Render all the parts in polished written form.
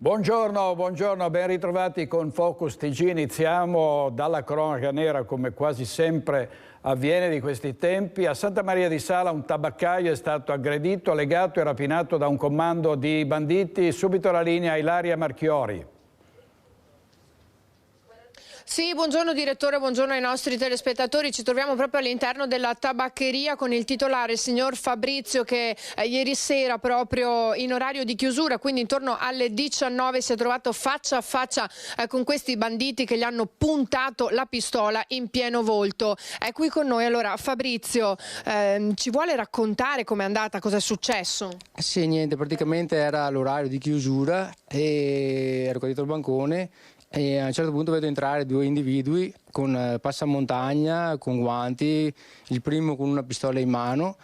Buongiorno, buongiorno, ben ritrovati con Focus TG. Iniziamo dalla cronaca nera, come quasi sempre avviene di questi tempi. A Santa Maria di Sala un tabaccaio è stato aggredito, legato e rapinato da un comando di banditi. Subito la linea a Ilaria Marchiori. Sì, buongiorno direttore, buongiorno ai nostri telespettatori. Ci troviamo proprio all'interno della tabaccheria con il titolare, il signor Fabrizio, che ieri sera proprio in orario di chiusura, quindi intorno alle 19, si è trovato faccia a faccia con questi banditi che gli hanno puntato la pistola in pieno volto. È qui con noi. Allora Fabrizio, ci vuole raccontare com'è andata, cosa è successo? Sì, niente, praticamente era l'orario di chiusura e ero qua dietro il bancone. E a un certo punto vedo entrare due individui con passamontagna, con guanti, il primo con una pistola in mano,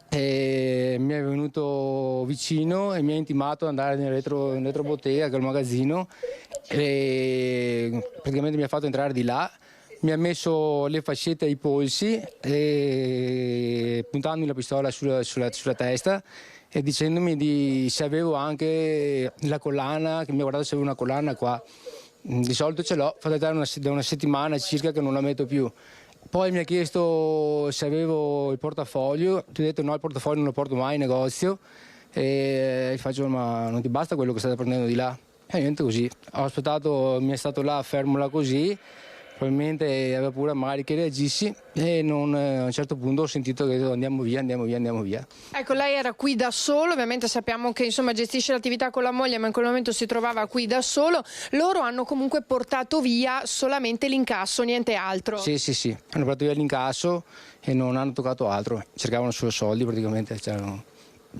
e mi è venuto vicino e mi ha intimato ad andare nel retrobottega, che è il magazzino, e praticamente mi ha fatto entrare di là. Mi ha messo le fascette ai polsi e puntandomi la pistola sulla testa e dicendomi se avevo anche la collana, che mi ha guardato se avevo una collana qua. Di solito ce l'ho, da una settimana circa che non la metto più. Poi mi ha chiesto se avevo il portafoglio, ti ho detto no, il portafoglio non lo porto mai in negozio, e gli faccio ma non ti basta quello che state prendendo di là? E niente, così, ho aspettato, mi è stato là fermo là così, probabilmente aveva paura magari che reagissi e a un certo punto ho sentito che andiamo via. Ecco, lei era qui da solo, ovviamente sappiamo che insomma gestisce l'attività con la moglie, ma in quel momento si trovava qui da solo. Loro hanno comunque portato via solamente l'incasso, niente altro. Sì, hanno portato via l'incasso e non hanno toccato altro, cercavano solo soldi praticamente,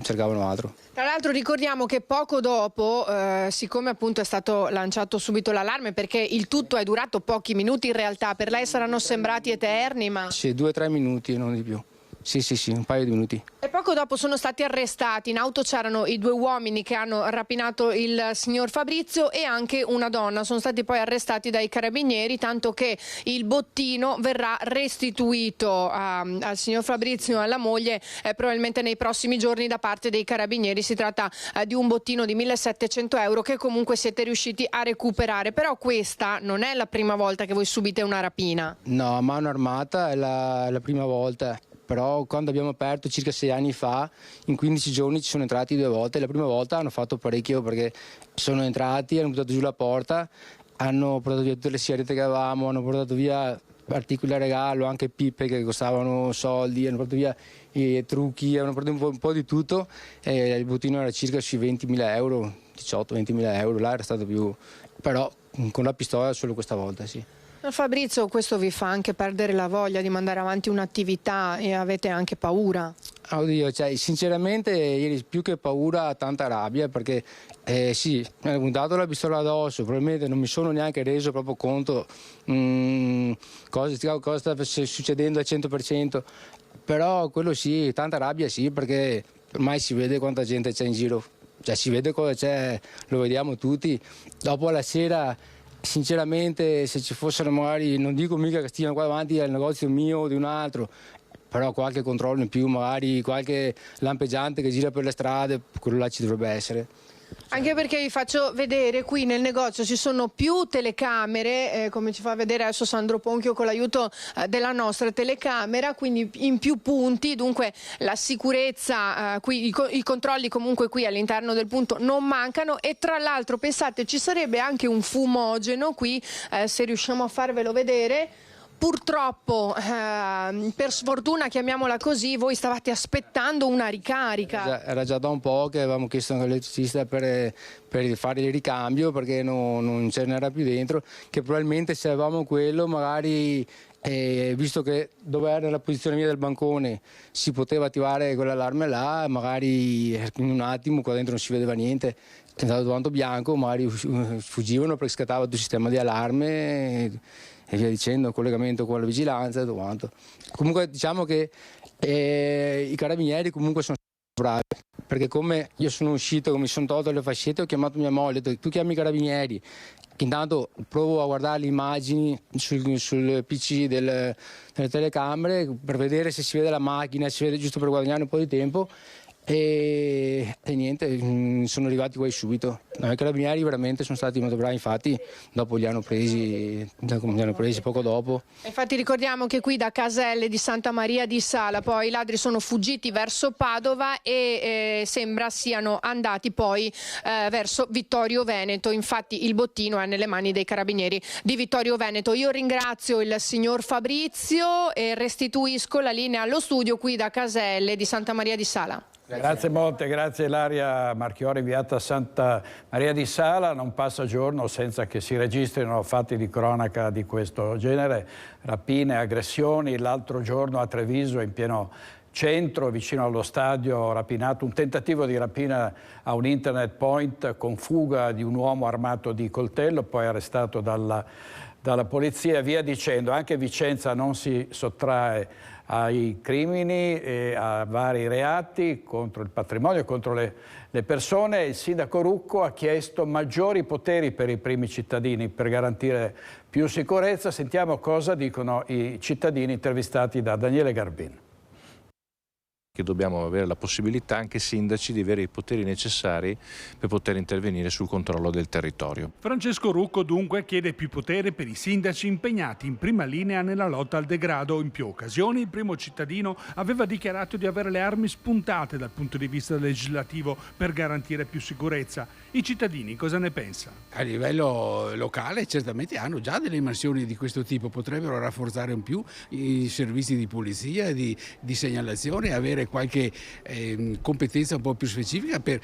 cercavano altro. Tra l'altro ricordiamo che poco dopo, siccome appunto è stato lanciato subito l'allarme, perché il tutto è durato pochi minuti in realtà, per lei saranno sembrati eterni, ma... Sì, 2 o 3 minuti, non di più. Sì, un paio di minuti. E poco dopo sono stati arrestati. In auto c'erano i 2 uomini che hanno rapinato il signor Fabrizio e anche una donna. Sono stati poi arrestati dai carabinieri, tanto che il bottino verrà restituito al signor Fabrizio e alla moglie probabilmente nei prossimi giorni da parte dei carabinieri. Si tratta di un bottino di 1.700 euro che comunque siete riusciti a recuperare. Però questa non è la prima volta che voi subite una rapina. No, a mano armata è la prima volta. Però quando abbiamo aperto circa 6 anni fa, in 15 giorni ci sono entrati 2 volte. La prima volta hanno fatto parecchio perché sono entrati, hanno buttato giù la porta, hanno portato via tutte le sigarette che avevamo, hanno portato via articoli a regalo, anche pippe che costavano soldi, hanno portato via i trucchi, hanno portato un po' di tutto. E il bottino era circa sui 20.000 euro, 18-20.000 euro, là era stato più... però con la pistola solo questa volta, sì. Fabrizio, questo vi fa anche perdere la voglia di mandare avanti un'attività e avete anche paura? Oddio, sinceramente ieri più che paura tanta rabbia perché sì, mi hanno puntato la pistola addosso, probabilmente non mi sono neanche reso proprio conto cosa sta succedendo al 100%, però quello sì, tanta rabbia sì, perché ormai si vede quanta gente c'è in giro, si vede cosa c'è, lo vediamo tutti, dopo la sera... Sinceramente se ci fossero magari, non dico mica che stiano qua davanti al negozio mio o di un altro, però qualche controllo in più, magari qualche lampeggiante che gira per le strade, quello là ci dovrebbe essere. Anche perché vi faccio vedere, qui nel negozio ci sono più telecamere, come ci fa vedere adesso Sandro Ponchio con l'aiuto della nostra telecamera, quindi in più punti, dunque la sicurezza, qui, i controlli comunque qui all'interno del punto non mancano e tra l'altro pensate ci sarebbe anche un fumogeno qui, se riusciamo a farvelo vedere. Purtroppo, per sfortuna chiamiamola così, voi stavate aspettando una ricarica. Era già da un po' che avevamo chiesto all'elettricista per fare il ricambio perché non ce n'era più dentro, che probabilmente se avevamo quello magari, visto che dove era nella posizione mia del bancone si poteva attivare quell'allarme là, magari in un attimo qua dentro non si vedeva niente, è stato tanto bianco, magari fuggivano perché scattava tutto il sistema di allarme e via dicendo, collegamento con la vigilanza e tutto quanto. Comunque diciamo che i carabinieri comunque sono bravi, perché come io sono uscito, mi sono tolto le fascette, ho chiamato mia moglie, ho detto tu chiami i carabinieri, che intanto provo a guardare le immagini sul PC delle telecamere per vedere se si vede la macchina, si vede giusto per guadagnare un po' di tempo. e niente, sono arrivati quasi subito. I carabinieri veramente sono stati molto bravi, infatti dopo li hanno presi poco dopo. Infatti ricordiamo che qui da Caselle di Santa Maria di Sala poi i ladri sono fuggiti verso Padova e sembra siano andati poi verso Vittorio Veneto. Infatti il bottino è nelle mani dei carabinieri di Vittorio Veneto. Io ringrazio il signor Fabrizio e restituisco la linea allo studio qui da Caselle di Santa Maria di Sala. Grazie molte, grazie Ilaria Marchiori, inviata a Santa Maria di Sala. Non passa giorno senza che si registrino fatti di cronaca di questo genere, rapine, aggressioni. L'altro giorno a Treviso, in pieno centro, vicino allo stadio, rapinato un tentativo di rapina a un internet point con fuga di un uomo armato di coltello, poi arrestato dalla polizia e via dicendo. Anche Vicenza non si sottrae ai crimini e a vari reati contro il patrimonio e contro le persone. Il sindaco Rucco ha chiesto maggiori poteri per i primi cittadini per garantire più sicurezza. Sentiamo cosa dicono i cittadini intervistati da Daniele Garbin. Che dobbiamo avere la possibilità, anche sindaci, di avere i poteri necessari per poter intervenire sul controllo del territorio. Francesco Rucco dunque chiede più potere per i sindaci impegnati in prima linea nella lotta al degrado. In più occasioni il primo cittadino aveva dichiarato di avere le armi spuntate dal punto di vista legislativo per garantire più sicurezza. I cittadini cosa ne pensano? A livello locale certamente hanno già delle mansioni di questo tipo, potrebbero rafforzare un più i servizi di polizia, di segnalazione, avere qualche competenza un po' più specifica per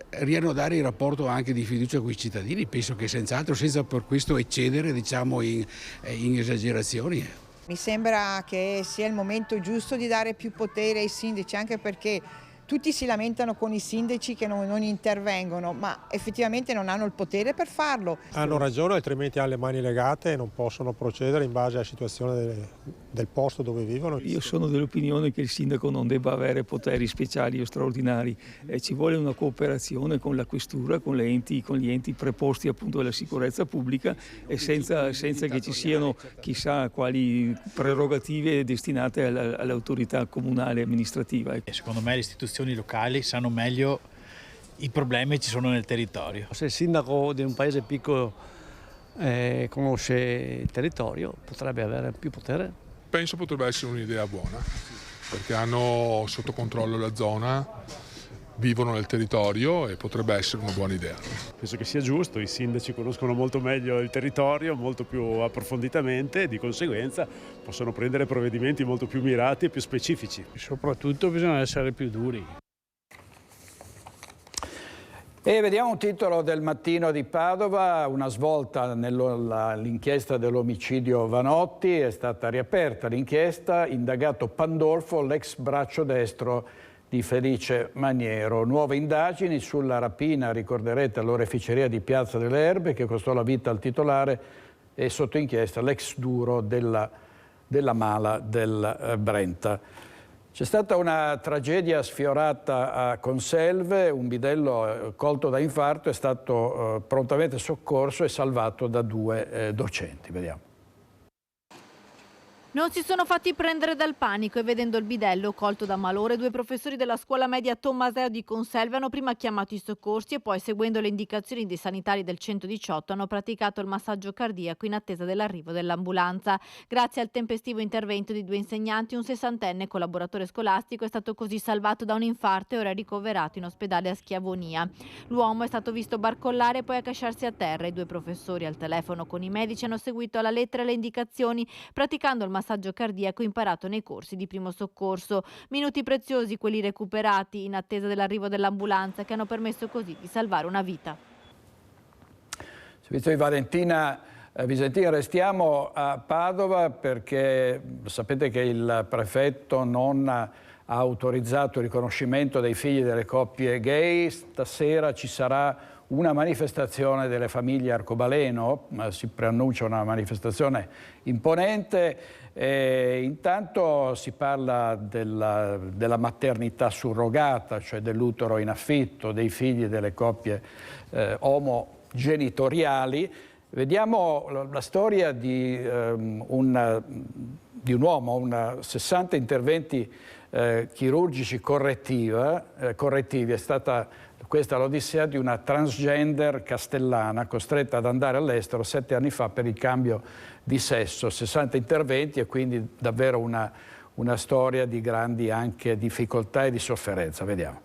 riannodare il rapporto anche di fiducia con i cittadini. Penso che senz'altro, senza per questo eccedere diciamo in esagerazioni. Mi sembra che sia il momento giusto di dare più potere ai sindaci, anche perché tutti si lamentano con i sindaci che non intervengono, ma effettivamente non hanno il potere per farlo. Hanno ragione, altrimenti hanno le mani legate e non possono procedere in base alla situazione del posto dove vivono. Io sono dell'opinione che il sindaco non debba avere poteri speciali o straordinari. Ci vuole una cooperazione con la questura, con gli enti preposti appunto alla sicurezza pubblica e senza che ci siano chissà quali prerogative destinate all'autorità comunale e amministrativa. Secondo me le istituzioni locali sanno meglio i problemi che ci sono nel territorio. Se il sindaco di un paese piccolo conosce il territorio, potrebbe avere più potere. Penso potrebbe essere un'idea buona, perché hanno sotto controllo la zona, vivono nel territorio e potrebbe essere una buona idea. Penso che sia giusto, i sindaci conoscono molto meglio il territorio, molto più approfonditamente e di conseguenza possono prendere provvedimenti molto più mirati e più specifici. Soprattutto bisogna essere più duri. E vediamo un titolo del Mattino di Padova, una svolta nell'inchiesta dell'omicidio Vanotti, è stata riaperta l'inchiesta, indagato Pandolfo, l'ex braccio destro di Felice Maniero. Nuove indagini sulla rapina, ricorderete, all'oreficeria di Piazza delle Erbe che costò la vita al titolare e sotto inchiesta l'ex duro della Mala del Brenta. C'è stata una tragedia sfiorata a Conselve, un bidello colto da infarto è stato prontamente soccorso e salvato da due docenti. Vediamo. Non si sono fatti prendere dal panico e vedendo il bidello colto da malore, due professori della scuola media Tommaseo di Conselve hanno prima chiamato i soccorsi e poi, seguendo le indicazioni dei sanitari del 118, hanno praticato il massaggio cardiaco in attesa dell'arrivo dell'ambulanza. Grazie al tempestivo intervento di due insegnanti, un 60enne collaboratore scolastico è stato così salvato da un infarto e ora è ricoverato in ospedale a Schiavonia. L'uomo è stato visto barcollare e poi accasciarsi a terra. I due professori al telefono con i medici hanno seguito alla lettera le indicazioni, praticando il massaggio cardiaco imparato nei corsi di primo soccorso. Minuti preziosi quelli recuperati in attesa dell'arrivo dell'ambulanza, che hanno permesso così di salvare una vita. Servizio di Valentina Visentina, restiamo a Padova perché sapete che il prefetto non ha autorizzato il riconoscimento dei figli delle coppie gay. Stasera ci sarà una manifestazione delle famiglie Arcobaleno, si preannuncia una manifestazione imponente. Intanto si parla della maternità surrogata, cioè dell'utero in affitto, dei figli delle coppie omogenitoriali. Vediamo la storia di un un uomo, 60 interventi chirurgici correttivi. È stata questa l'odissea di una transgender castellana costretta ad andare all'estero 7 anni fa per il cambio di sesso. 60 interventi e quindi davvero una storia di grandi anche difficoltà e di sofferenza. Vediamo.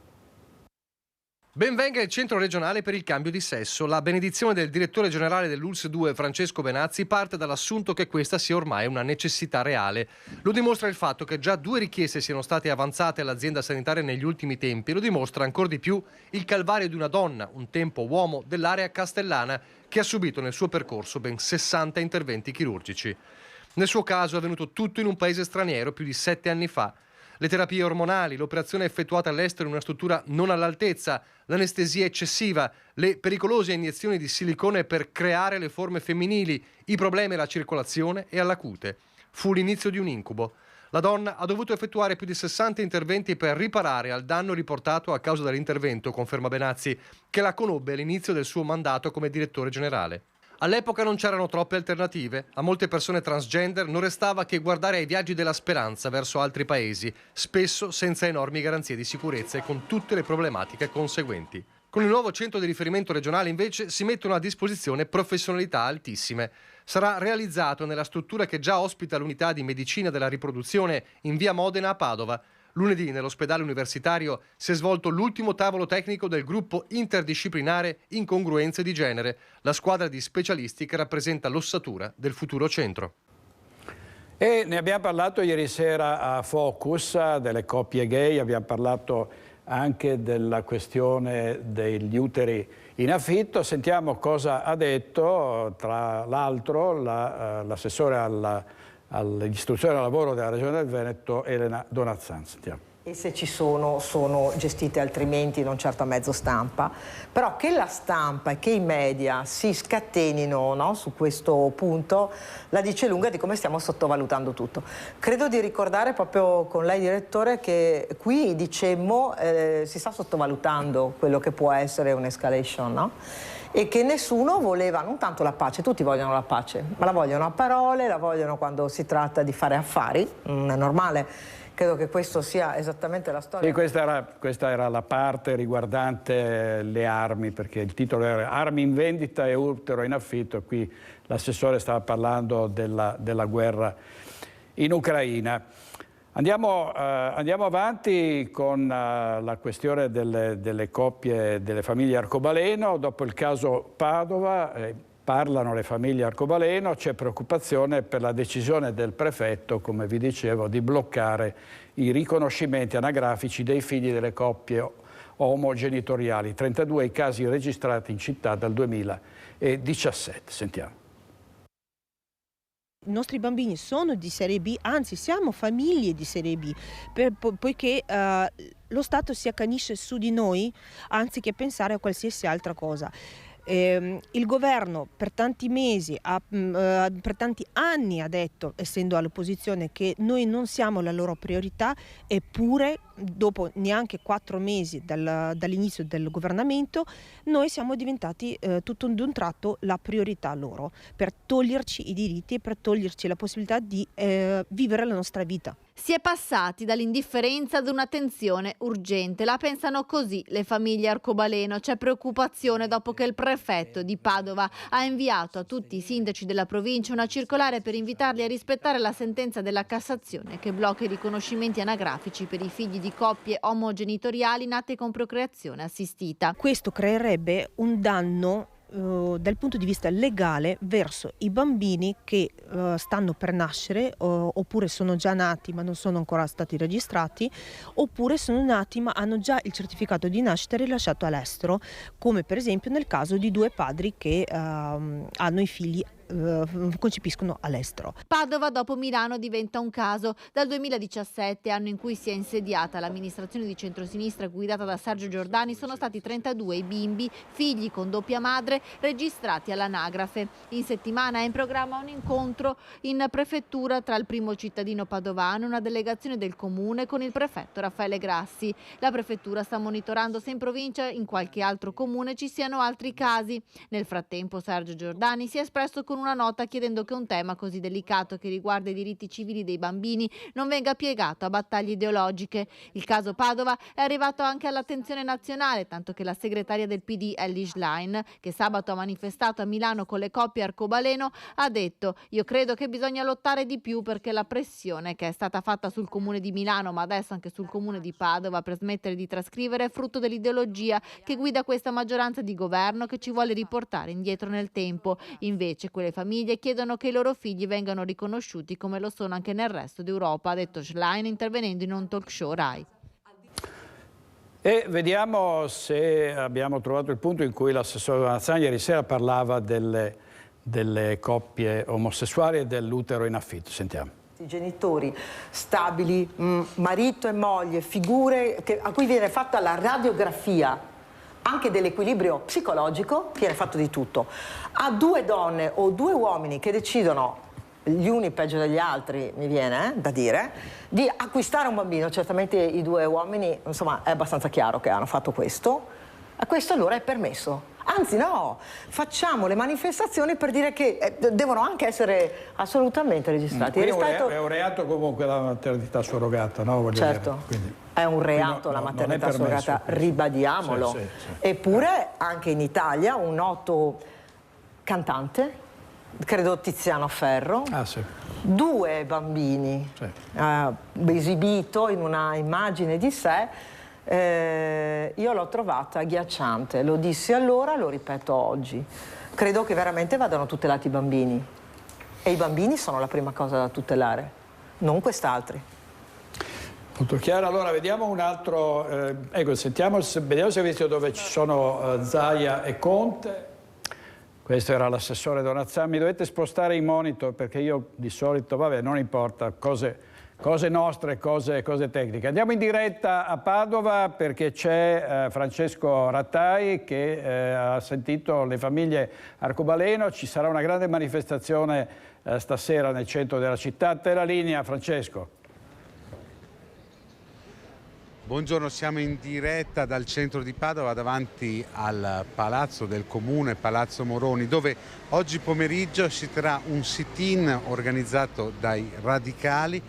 Benvenga il Centro regionale per il cambio di sesso. La benedizione del direttore generale dell'ULSS 2, Francesco Benazzi, parte dall'assunto che questa sia ormai una necessità reale. Lo dimostra il fatto che già 2 richieste siano state avanzate all'azienda sanitaria negli ultimi tempi. Lo dimostra ancora di più il calvario di una donna, un tempo uomo, dell'area castellana, che ha subito nel suo percorso ben 60 interventi chirurgici. Nel suo caso è avvenuto tutto in un paese straniero più di 7 anni fa. Le terapie ormonali, l'operazione effettuata all'estero in una struttura non all'altezza, l'anestesia eccessiva, le pericolose iniezioni di silicone per creare le forme femminili, i problemi alla circolazione e alla cute. Fu l'inizio di un incubo. La donna ha dovuto effettuare più di 60 interventi per riparare al danno riportato a causa dell'intervento, conferma Benazzi, che la conobbe all'inizio del suo mandato come direttore generale. All'epoca non c'erano troppe alternative. A molte persone transgender non restava che guardare ai viaggi della speranza verso altri paesi, spesso senza enormi garanzie di sicurezza e con tutte le problematiche conseguenti. Con il nuovo centro di riferimento regionale invece si mettono a disposizione professionalità altissime. Sarà realizzato nella struttura che già ospita l'unità di medicina della riproduzione in via Modena a Padova. Lunedì nell'ospedale universitario si è svolto l'ultimo tavolo tecnico del gruppo interdisciplinare Incongruenze di genere, la squadra di specialisti che rappresenta l'ossatura del futuro centro. E ne abbiamo parlato ieri sera a Focus delle coppie gay, abbiamo parlato anche della questione degli uteri in affitto. Sentiamo cosa ha detto, tra l'altro, l'assessore all'istruzione e al lavoro della Regione del Veneto, Elena Donazzan. Sentiamo. E se ci sono gestite altrimenti, non certo a mezzo stampa, però che la stampa e che i media si scatenino, no, su questo punto la dice lunga di come stiamo sottovalutando tutto. Credo di ricordare proprio con lei, direttore, che qui dicemmo si sta sottovalutando quello che può essere un'escalation, no? E che nessuno voleva, non tanto la pace, tutti vogliono la pace, ma la vogliono a parole, la vogliono quando si tratta di fare affari, non è normale. Credo che questo sia esattamente la storia. Sì, questa era la parte riguardante le armi, perché il titolo era Armi in vendita e utero in affitto. Qui l'assessore stava parlando della guerra in Ucraina. Andiamo avanti con la questione delle coppie, delle famiglie Arcobaleno. Dopo il caso Padova, parlano le famiglie Arcobaleno, c'è preoccupazione per la decisione del prefetto, come vi dicevo, di bloccare i riconoscimenti anagrafici dei figli delle coppie omogenitoriali. 32 i casi registrati in città dal 2017. Sentiamo. I nostri bambini sono di serie B, anzi siamo famiglie di serie B, poiché lo Stato si accanisce su di noi anziché pensare a qualsiasi altra cosa. Il governo per tanti mesi, per tanti anni ha detto, essendo all'opposizione, che noi non siamo la loro priorità, eppure dopo neanche 4 mesi dall'inizio del governamento noi siamo diventati tutto d'un tratto la priorità loro, per toglierci i diritti e per toglierci la possibilità di vivere la nostra vita. Si è passati dall'indifferenza ad un'attenzione urgente. La pensano così le famiglie Arcobaleno. C'è preoccupazione dopo che il prefetto di Padova ha inviato a tutti i sindaci della provincia una circolare per invitarli a rispettare la sentenza della Cassazione che blocca i riconoscimenti anagrafici per i figli di coppie omogenitoriali nate con procreazione assistita. Questo creerebbe un danno dal punto di vista legale verso i bambini che stanno per nascere oppure sono già nati ma non sono ancora stati registrati, oppure sono nati ma hanno già il certificato di nascita rilasciato all'estero, come per esempio nel caso di 2 padri che hanno i figli concepiscono all'estero. Padova dopo Milano diventa un caso. Dal 2017, anno in cui si è insediata l'amministrazione di centrosinistra guidata da Sergio Giordani, sono stati 32 i bimbi, figli con doppia madre, registrati all'anagrafe. In settimana è in programma un incontro in prefettura tra il primo cittadino padovano e una delegazione del comune con il prefetto Raffaele Grassi. La prefettura sta monitorando se in provincia, in qualche altro comune, ci siano altri casi. Nel frattempo Sergio Giordani si è espresso con una nota chiedendo che un tema così delicato che riguarda i diritti civili dei bambini non venga piegato a battaglie ideologiche. Il caso Padova è arrivato anche all'attenzione nazionale, tanto che la segretaria del PD Elly Schlein, che sabato ha manifestato a Milano con le coppie arcobaleno, ha detto: io credo che bisogna lottare di più perché la pressione che è stata fatta sul comune di Milano, ma adesso anche sul comune di Padova, per smettere di trascrivere è frutto dell'ideologia che guida questa maggioranza di governo, che ci vuole riportare indietro nel tempo. Invece quelle famiglie chiedono che i loro figli vengano riconosciuti come lo sono anche nel resto d'Europa, ha detto Schlein intervenendo in un talk show Rai. E vediamo se abbiamo trovato il punto in cui l'assessore Donazzani ieri sera parlava delle coppie omosessuali e dell'utero in affitto. Sentiamo. I genitori stabili, marito e moglie, figure a cui viene fatta la radiografia anche dell'equilibrio psicologico, viene fatto di tutto. A due donne o due uomini che decidono, gli uni peggio degli altri, mi viene da dire, di acquistare un bambino, certamente i due uomini, insomma, è abbastanza chiaro che hanno fatto questo, e questo allora è permesso. Anzi no, facciamo le manifestazioni per dire che devono anche essere assolutamente registrati. È un reato comunque la maternità surrogata, no? Voglio certo, dire. È un reato la maternità surrogata, ribadiamolo. Sì. Eppure anche in Italia un noto cantante, credo Tiziano Ferro, due bambini, esibito in una immagine di sé. Io l'ho trovata agghiacciante, lo dissi allora, lo ripeto oggi. Credo che veramente vadano tutelati i bambini e i bambini sono la prima cosa da tutelare, non quest'altri. Molto chiaro. Allora vediamo un altro, ecco, vediamo il servizio dove ci sono Zaia e Conte. Questo era l'assessore Donazzani. Mi dovete spostare i monitor perché io di solito, vabbè, non importa, cose nostre, cose tecniche. Andiamo in diretta a Padova perché c'è Francesco Rattai che ha sentito le famiglie arcobaleno. Ci sarà una grande manifestazione stasera nel centro della città. A te la linea, Francesco. Buongiorno, siamo in diretta dal centro di Padova davanti al Palazzo del Comune, Palazzo Moroni, dove oggi pomeriggio si terrà un sit-in organizzato dai radicali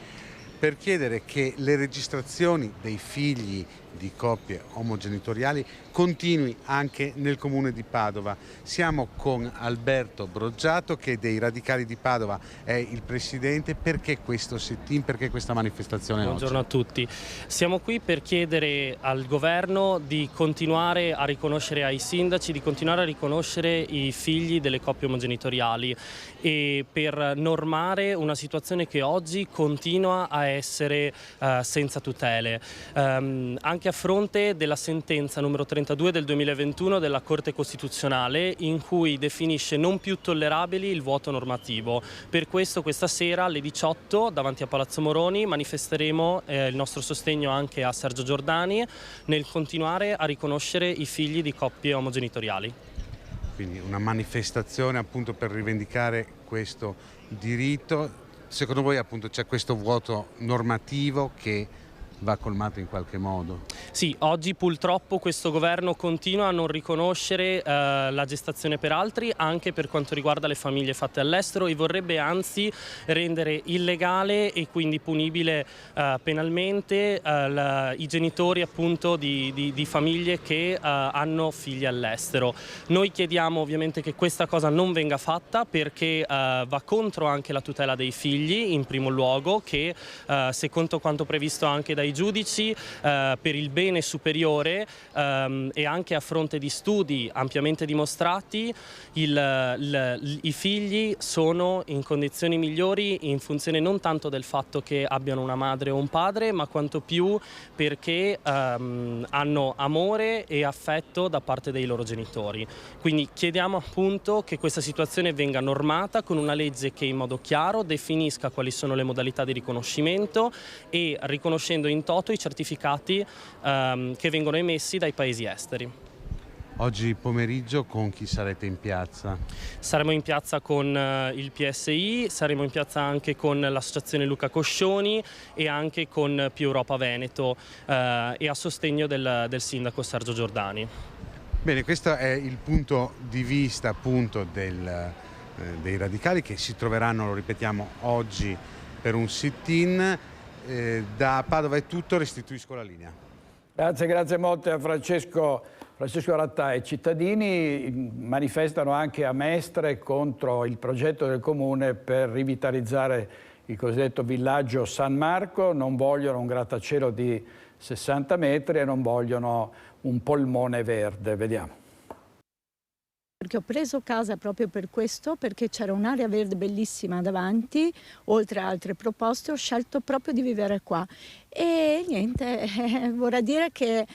per chiedere che le registrazioni dei figli di coppie omogenitoriali continui anche nel comune di Padova. Siamo con Alberto Broggiato che dei Radicali di Padova è il presidente. Perché questo sit-in, perché questa manifestazione Buongiorno oggi? a tutti. Siamo qui per chiedere al governo di continuare a riconoscere ai sindaci, di continuare a riconoscere i figli delle coppie omogenitoriali e per normare una situazione che oggi continua a essere senza tutele. Anche a fronte della sentenza numero 32 del 2021 della Corte Costituzionale in cui definisce non più tollerabili il vuoto normativo. Per questo questa sera alle 18 davanti a Palazzo Moroni manifesteremo il nostro sostegno anche a Sergio Giordani nel continuare a riconoscere i figli di coppie omogenitoriali. Quindi una manifestazione appunto per rivendicare questo diritto. Secondo voi appunto c'è questo vuoto normativo che va colmato in qualche modo? Sì, oggi purtroppo questo governo continua a non riconoscere la gestazione per altri anche per quanto riguarda le famiglie fatte all'estero e vorrebbe anzi rendere illegale e quindi punibile penalmente i genitori appunto di famiglie che hanno figli all'estero. Noi chiediamo ovviamente che questa cosa non venga fatta perché va contro anche la tutela dei figli in primo luogo che secondo quanto previsto anche dai giudici per il bene superiore e anche a fronte di studi ampiamente dimostrati i figli sono in condizioni migliori in funzione non tanto del fatto che abbiano una madre o un padre ma quanto più perché hanno amore e affetto da parte dei loro genitori. Quindi chiediamo appunto che questa situazione venga normata con una legge che in modo chiaro definisca quali sono le modalità di riconoscimento e riconoscendo in toto i certificati che vengono emessi dai paesi esteri. Oggi pomeriggio con chi sarete in piazza? Saremo in piazza con il PSI, saremo in piazza anche con l'associazione Luca Coscioni e anche con Più Europa Veneto e a sostegno del sindaco Sergio Giordani. Bene, questo è il punto di vista appunto dei radicali che si troveranno, lo ripetiamo, oggi per un sit-in. Da Padova è tutto, restituisco la linea. Grazie molte a Francesco Rattà. I cittadini manifestano anche a Mestre contro il progetto del comune per rivitalizzare il cosiddetto villaggio San Marco, non vogliono un grattacielo di 60 metri e non vogliono un polmone verde. Vediamo. Perché ho preso casa proprio per questo, perché c'era un'area verde bellissima davanti, oltre a altre proposte, ho scelto proprio di vivere qua. E niente, vorrà dire che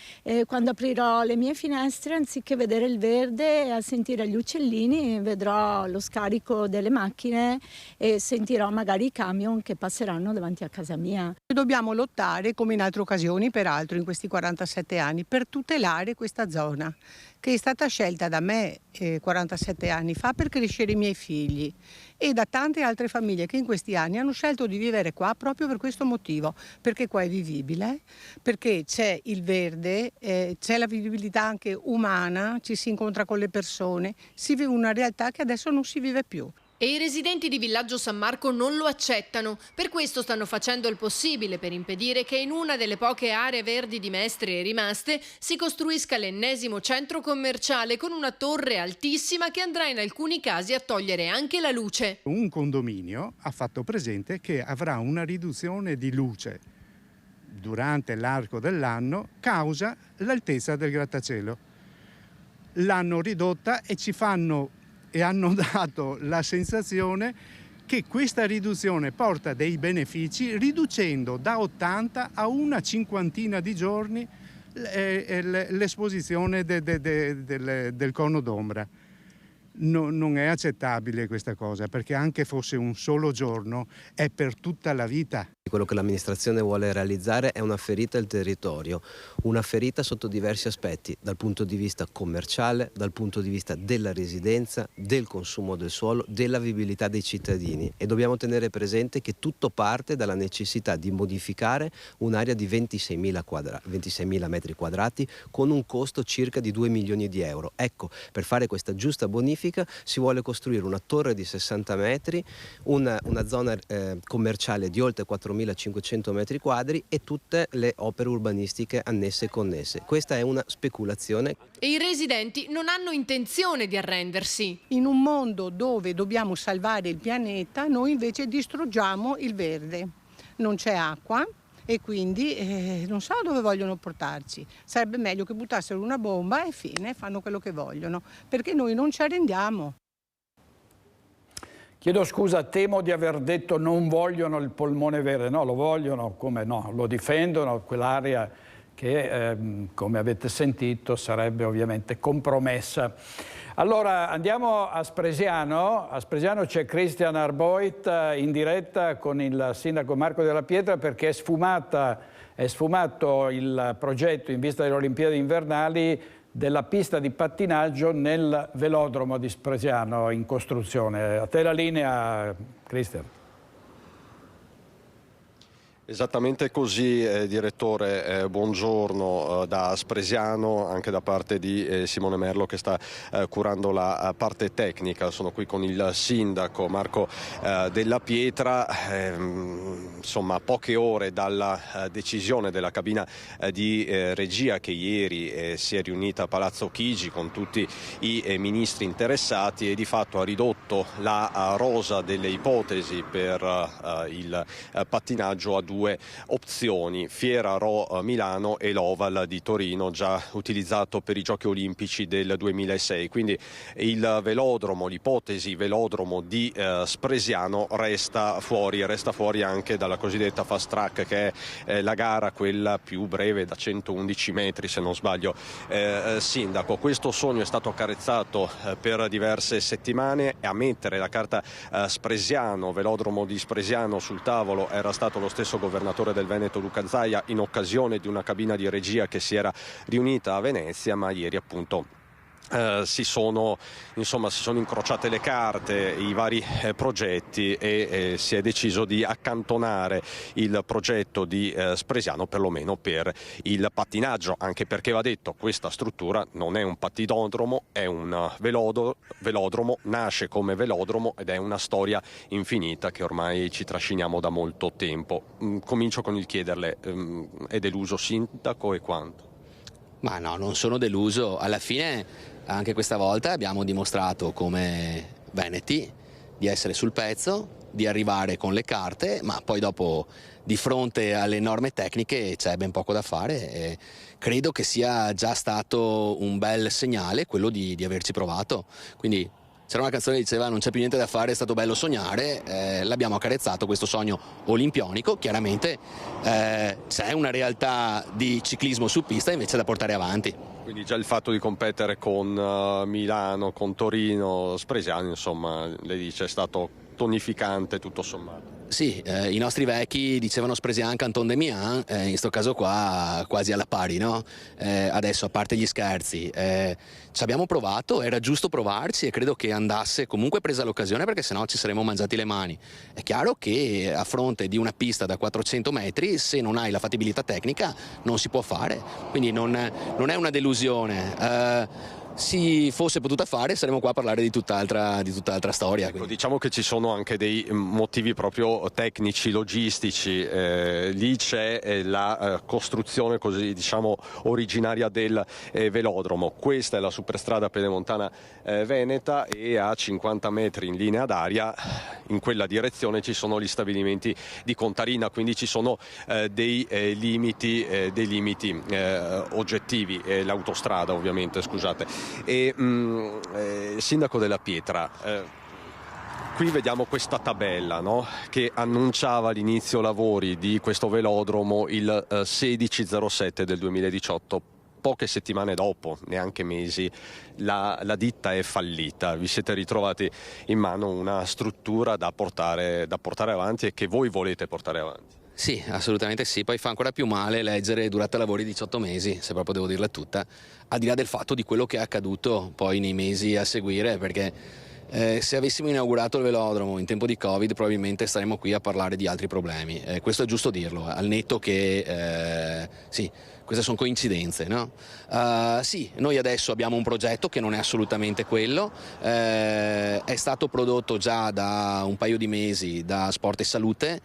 quando aprirò le mie finestre, anziché vedere il verde e a sentire gli uccellini, vedrò lo scarico delle macchine e sentirò magari i camion che passeranno davanti a casa mia. Dobbiamo lottare, come in altre occasioni, peraltro in questi 47 anni, per tutelare questa zona, che è stata scelta da me 47 anni fa per crescere i miei figli e da tante altre famiglie che in questi anni hanno scelto di vivere qua proprio per questo motivo, perché qua è vivibile, perché c'è il verde, c'è la vivibilità anche umana, ci si incontra con le persone, si vive una realtà che adesso non si vive più. E i residenti di Villaggio San Marco non lo accettano. Per questo stanno facendo il possibile per impedire che in una delle poche aree verdi di Mestre rimaste si costruisca l'ennesimo centro commerciale con una torre altissima che andrà in alcuni casi a togliere anche la luce. Un condominio ha fatto presente che avrà una riduzione di luce durante l'arco dell'anno causa l'altezza del grattacielo. L'hanno ridotta e hanno dato la sensazione che questa riduzione porta dei benefici, riducendo da 80 a una cinquantina di giorni l'esposizione del cono d'ombra. Non è accettabile questa cosa, perché anche fosse un solo giorno è per tutta la vita. Quello che l'amministrazione vuole realizzare è una ferita al territorio, una ferita sotto diversi aspetti, dal punto di vista commerciale, dal punto di vista della residenza, del consumo del suolo, della vivibilità dei cittadini, e dobbiamo tenere presente che tutto parte dalla necessità di modificare un'area di 26.000 metri quadrati con un costo circa di 2 milioni di euro. Ecco, per fare questa giusta bonifica si vuole costruire una torre di 60 metri, una zona commerciale di oltre 4.500 metri quadri e tutte le opere urbanistiche annesse e connesse. Questa è una speculazione. E i residenti non hanno intenzione di arrendersi. In un mondo dove dobbiamo salvare il pianeta, noi invece distruggiamo il verde. Non c'è acqua e quindi non so dove vogliono portarci. Sarebbe meglio che buttassero una bomba e fine, fanno quello che vogliono, perché noi non ci arrendiamo. Chiedo scusa, temo di aver detto non vogliono il polmone verde. No, lo vogliono, come no, lo difendono, quell'area che, come avete sentito, sarebbe ovviamente compromessa. Allora andiamo a Spresiano. A Spresiano c'è Christian Arboit in diretta con il sindaco Marco Della Pietra, perché è sfumato il progetto in vista delle Olimpiadi invernali della pista di pattinaggio nel velodromo di Spresiano in costruzione. A te la linea, Cristian. Esattamente così, direttore, buongiorno da Spresiano, anche da parte di Simone Merlo che sta curando la parte tecnica. Sono qui con il sindaco Marco Della Pietra, insomma a poche ore dalla decisione della cabina di regia che ieri si è riunita a Palazzo Chigi con tutti i ministri interessati e di fatto ha ridotto la rosa delle ipotesi per il pattinaggio a due opzioni: Fiera Rho Milano e l'Oval di Torino, già utilizzato per i Giochi Olimpici del 2006. Quindi il velodromo, l'ipotesi velodromo di Spresiano resta fuori anche dalla cosiddetta fast track, che è la gara quella più breve da 111 metri se non sbaglio. Sindaco, questo sogno è stato accarezzato per diverse settimane e a mettere la carta Spresiano, velodromo di Spresiano sul tavolo era stato lo stesso governatore del Veneto Luca Zaia in occasione di una cabina di regia che si era riunita a Venezia, ma ieri appunto si sono incrociate le carte, i vari progetti e si è deciso di accantonare il progetto di Spresiano perlomeno per il pattinaggio, anche perché va detto, questa struttura non è un pattinodromo, è un velodromo, nasce come velodromo ed è una storia infinita che ormai ci trasciniamo da molto tempo. Comincio con il chiederle, è deluso sindaco e quanto? Ma no, non sono deluso, alla fine anche questa volta abbiamo dimostrato come veneti di essere sul pezzo, di arrivare con le carte, ma poi dopo di fronte alle norme tecniche c'è ben poco da fare e credo che sia già stato un bel segnale quello di averci provato. Quindi c'era una canzone che diceva non c'è più niente da fare, è stato bello sognare, l'abbiamo accarezzato questo sogno olimpionico, chiaramente c'è una realtà di ciclismo su pista invece da portare avanti. Quindi già il fatto di competere con Milano, con Torino, Spresiano, insomma, lei dice è stato tonificante tutto sommato. Sì, i nostri vecchi dicevano Spresian, Canton de Mian, in questo caso qua quasi alla pari, no? Adesso, a parte gli scherzi, ci abbiamo provato, era giusto provarci e credo che andasse comunque presa l'occasione perché sennò ci saremmo mangiati le mani. È chiaro che a fronte di una pista da 400 metri, se non hai la fattibilità tecnica, non si può fare, quindi non è una delusione. Si fosse potuta fare saremmo qua a parlare di tutt'altra storia. Ecco, diciamo che ci sono anche dei motivi proprio tecnici, logistici, lì c'è la costruzione così diciamo originaria del velodromo, questa è la superstrada pedemontana veneta e a 50 metri in linea d'aria in quella direzione ci sono gli stabilimenti di Contarina, quindi ci sono dei limiti oggettivi, l'autostrada ovviamente, scusate. E sindaco della Pietra, qui vediamo questa tabella, no? Che annunciava l'inizio lavori di questo velodromo il 16/07 del 2018. Poche settimane dopo, neanche mesi, la ditta è fallita. Vi siete ritrovati in mano una struttura da portare avanti e che voi volete portare avanti. Sì, assolutamente sì, poi fa ancora più male leggere durata lavori 18 mesi, se proprio devo dirla tutta, al di là del fatto di quello che è accaduto poi nei mesi a seguire, perché se avessimo inaugurato il velodromo in tempo di Covid probabilmente staremmo qui a parlare di altri problemi, questo è giusto dirlo, al netto che sì, queste sono coincidenze, no? Sì, noi adesso abbiamo un progetto che non è assolutamente quello, è stato prodotto già da un paio di mesi da Sport e Salute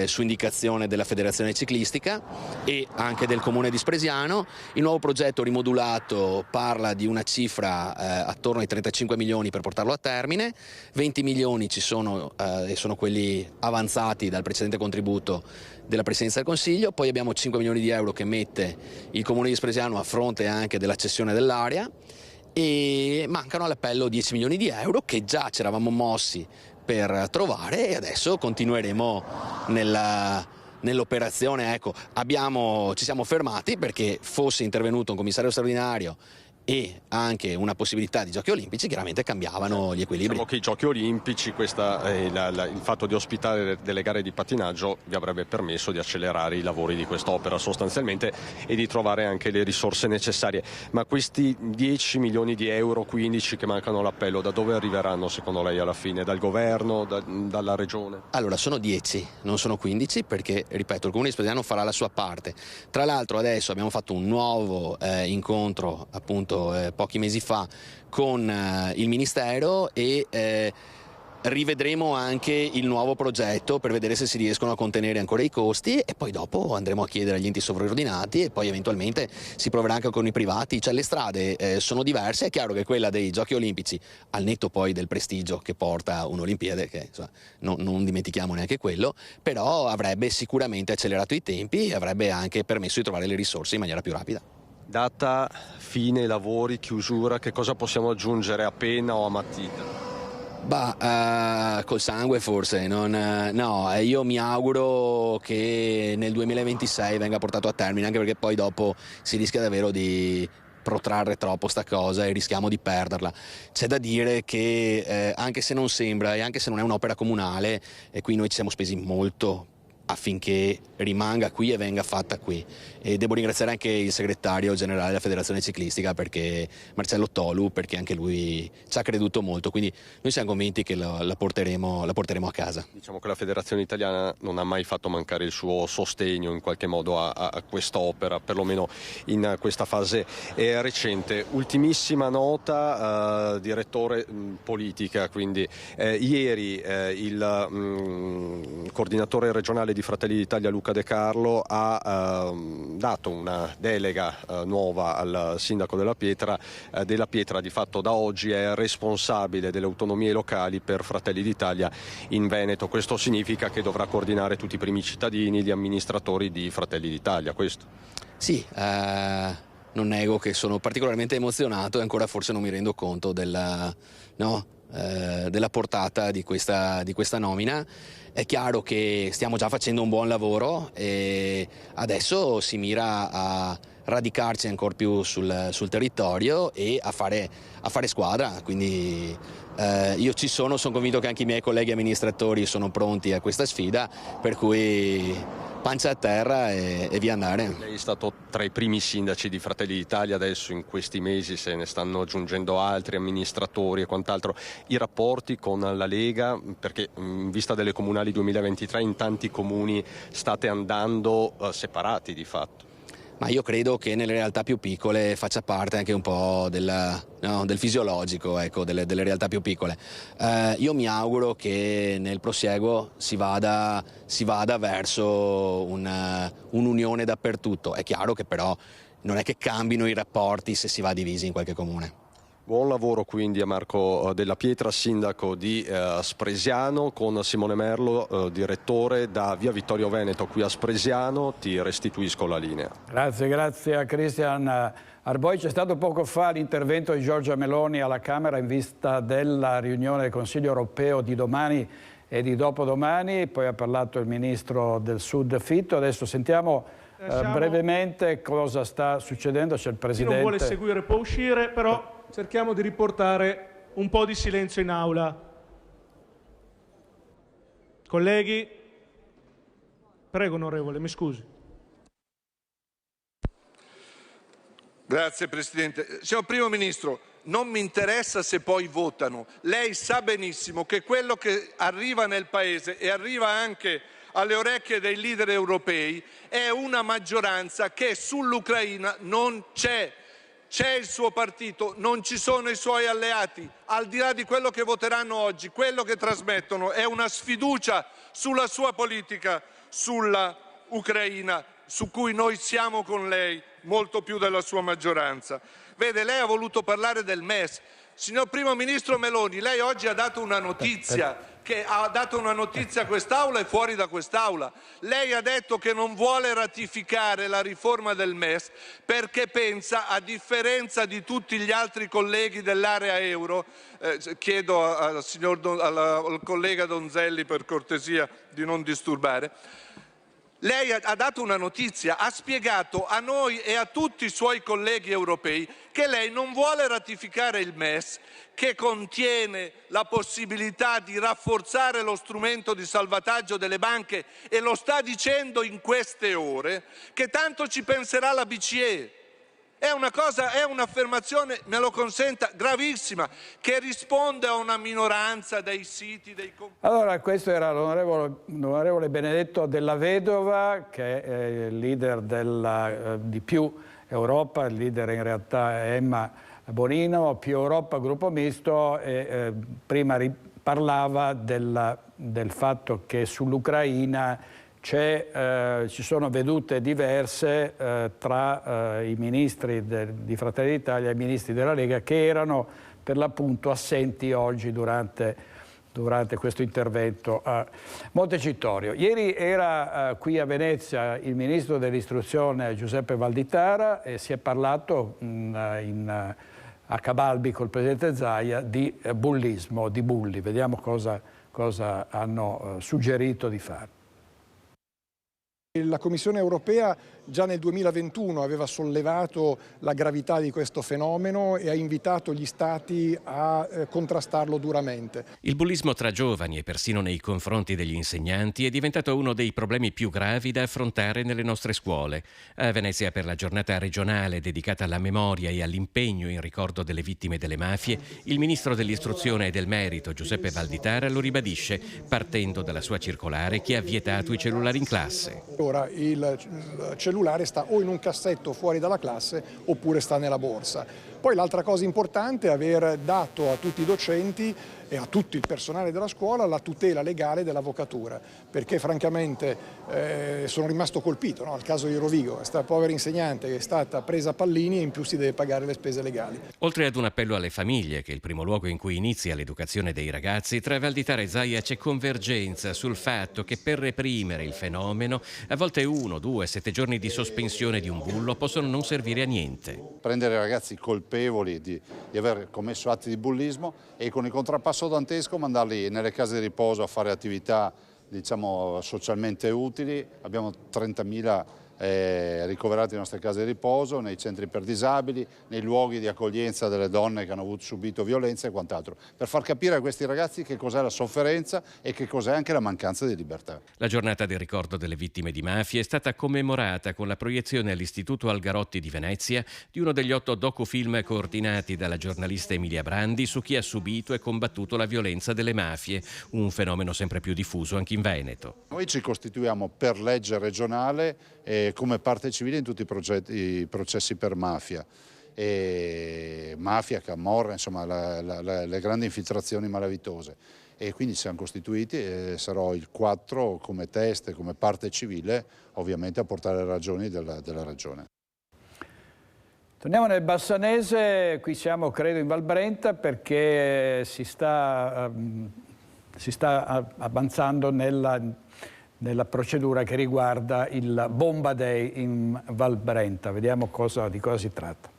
su indicazione della Federazione Ciclistica e anche del Comune di Spresiano. Il nuovo progetto rimodulato parla di una cifra attorno ai 35 milioni per portarlo a termine, 20 milioni ci sono e sono quelli avanzati dal precedente contributo della Presidenza del Consiglio, poi abbiamo 5 milioni di euro che mette il Comune di Spresiano a fronte anche della cessione dell'area e mancano all'appello 10 milioni di euro che già ci eravamo mossi per trovare e adesso continueremo nell'operazione. Ecco, ci siamo fermati perché fosse intervenuto un commissario straordinario e anche una possibilità di giochi olimpici, chiaramente cambiavano gli equilibri. Diciamo che i giochi olimpici, il fatto di ospitare delle gare di pattinaggio vi avrebbe permesso di accelerare i lavori di quest'opera sostanzialmente e di trovare anche le risorse necessarie. Ma questi 10 milioni di euro, 15 che mancano all'appello, da dove arriveranno secondo lei alla fine? Dal governo, dalla regione? Allora, sono 10, non sono 15 perché, ripeto, il Comune di Spresiano farà la sua parte. Tra l'altro adesso abbiamo fatto un nuovo incontro appunto pochi mesi fa con il Ministero e rivedremo anche il nuovo progetto per vedere se si riescono a contenere ancora i costi e poi dopo andremo a chiedere agli enti sovraordinati e poi eventualmente si proverà anche con i privati. Cioè le strade sono diverse, è chiaro che quella dei Giochi Olimpici, al netto poi del prestigio che porta un'Olimpiade, che insomma, non dimentichiamo neanche quello, però avrebbe sicuramente accelerato i tempi e avrebbe anche permesso di trovare le risorse in maniera più rapida. Data, fine, lavori, chiusura, che cosa possiamo aggiungere a penna o a matita? Col sangue forse, no, io mi auguro che nel 2026 venga portato a termine, anche perché poi dopo si rischia davvero di protrarre troppo sta cosa e rischiamo di perderla. C'è da dire che anche se non sembra e anche se non è un'opera comunale, e qui noi ci siamo spesi molto affinché rimanga qui e venga fatta qui. E devo ringraziare anche il segretario generale della Federazione Ciclistica, perché Marcello Tolu, perché anche lui ci ha creduto molto, quindi noi siamo convinti che la porteremo a casa. Diciamo che la Federazione Italiana non ha mai fatto mancare il suo sostegno in qualche modo a quest'opera, perlomeno in questa fase recente. Ultimissima nota, direttore, politica, quindi ieri il coordinatore regionale di Fratelli d'Italia Luca De Carlo ha dato una delega nuova al sindaco della Pietra. Di fatto da oggi è responsabile delle autonomie locali per Fratelli d'Italia in Veneto. Questo significa che dovrà coordinare tutti i primi cittadini, gli amministratori di Fratelli d'Italia, questo? Sì, non nego che sono particolarmente emozionato e ancora forse non mi rendo conto della portata di questa nomina. È chiaro che stiamo già facendo un buon lavoro e adesso si mira a radicarci ancora più sul territorio e a fare squadra, quindi io ci sono convinto che anche i miei colleghi amministratori sono pronti a questa sfida, per cui pancia a terra e via andare. Lei è stato tra i primi sindaci di Fratelli d'Italia, adesso in questi mesi se ne stanno aggiungendo altri amministratori e quant'altro. I rapporti con la Lega, perché in vista delle comunali 2023 in tanti comuni state andando separati di fatto. Ma io credo che nelle realtà più piccole faccia parte anche un po' del fisiologico, ecco, delle realtà più piccole. Io mi auguro che nel prosieguo si vada verso un'unione dappertutto. È chiaro che però non è che cambino i rapporti se si va divisi in qualche comune. Buon lavoro quindi a Marco Della Pietra, sindaco di Spresiano, con Simone Merlo, direttore da Via Vittorio Veneto qui a Spresiano. Ti restituisco la linea. Grazie a Cristian Arboi. C'è stato poco fa l'intervento di Giorgia Meloni alla Camera in vista della riunione del Consiglio europeo di domani e di dopodomani, poi ha parlato il ministro del Sud Fitto. Adesso sentiamo brevemente cosa sta succedendo. C'è il presidente. Chi non vuole seguire può uscire, però cerchiamo di riportare un po' di silenzio in aula. Colleghi, prego onorevole, mi scusi. Grazie Presidente. Signor Primo Ministro, non mi interessa se poi votano. Lei sa benissimo che quello che arriva nel Paese e arriva anche alle orecchie dei leader europei è una maggioranza che sull'Ucraina non c'è. C'è il suo partito, non ci sono i suoi alleati. Al di là di quello che voteranno oggi, quello che trasmettono è una sfiducia sulla sua politica, sulla Ucraina, su cui noi siamo con lei molto più della sua maggioranza. Vede, lei ha voluto parlare del MES. Signor Primo Ministro Meloni, lei oggi ha dato una notizia a quest'Aula e fuori da quest'Aula. Lei ha detto che non vuole ratificare la riforma del MES perché pensa, a differenza di tutti gli altri colleghi dell'area euro, chiedo al collega Donzelli per cortesia di non disturbare. Lei ha dato una notizia, ha spiegato a noi e a tutti i suoi colleghi europei che lei non vuole ratificare il MES, che contiene la possibilità di rafforzare lo strumento di salvataggio delle banche, e lo sta dicendo in queste ore, che tanto ci penserà la BCE. È un'affermazione, me lo consenta, gravissima, che risponde a una minoranza dei siti, dei... Allora, questo era l'onorevole Benedetto Della Vedova, che è il leader di Più Europa, il leader in realtà è Emma Bonino, Più Europa, gruppo misto, e prima parlava del fatto che sull'Ucraina ci sono vedute diverse tra i ministri di Fratelli d'Italia e i ministri della Lega, che erano per l'appunto assenti oggi durante questo intervento a Montecitorio. Ieri era qui a Venezia il ministro dell'istruzione Giuseppe Valditara e si è parlato a cabalbi col presidente Zaia di bullismo, di bulli. Vediamo cosa hanno suggerito di fare. La Commissione europea già nel 2021 aveva sollevato la gravità di questo fenomeno e ha invitato gli Stati a contrastarlo duramente. Il bullismo tra giovani e persino nei confronti degli insegnanti è diventato uno dei problemi più gravi da affrontare nelle nostre scuole. A Venezia, per la giornata regionale dedicata alla memoria e all'impegno in ricordo delle vittime delle mafie, il ministro dell'istruzione e del merito Giuseppe Valditara lo ribadisce, partendo dalla sua circolare che ha vietato i cellulari in classe. Ora il cellulare sta o in un cassetto fuori dalla classe oppure sta nella borsa. Poi l'altra cosa importante è aver dato a tutti i docenti e a tutto il personale della scuola la tutela legale dell'avvocatura, perché francamente sono rimasto colpito, no? Al caso di Rovigo, questa povera insegnante che è stata presa a pallini e in più si deve pagare le spese legali. Oltre ad un appello alle famiglie, che è il primo luogo in cui inizia l'educazione dei ragazzi, tra Valditara e Zaia c'è convergenza sul fatto che per reprimere il fenomeno a volte 1, 2, 7 giorni di sospensione di un bullo possono non servire a niente. Prendere i ragazzi colpevoli di aver commesso atti di bullismo e con il contrappasso dantesco mandarli nelle case di riposo a fare attività, diciamo, socialmente utili. Abbiamo 30.000 ricoverati nelle nostre case di riposo, nei centri per disabili, nei luoghi di accoglienza delle donne che hanno subito violenza e quant'altro, per far capire a questi ragazzi che cos'è la sofferenza e che cos'è anche la mancanza di libertà. La giornata del ricordo delle vittime di mafia è stata commemorata con la proiezione all'Istituto Algarotti di Venezia di uno degli 8 docufilm coordinati dalla giornalista Emilia Brandi su chi ha subito e combattuto la violenza delle mafie, un fenomeno sempre più diffuso anche in Veneto. Noi ci costituiamo per legge regionale come parte civile in tutti i processi per mafia. Mafia, camorra, insomma le grandi infiltrazioni malavitose. E quindi siamo costituiti e sarò il 4 come teste, come parte civile, ovviamente a portare le ragioni della Regione. Torniamo nel Bassanese, qui siamo credo in Val Brenta perché si sta avanzando nella procedura che riguarda il Bomba Day in Val Brenta. Vediamo di cosa si tratta.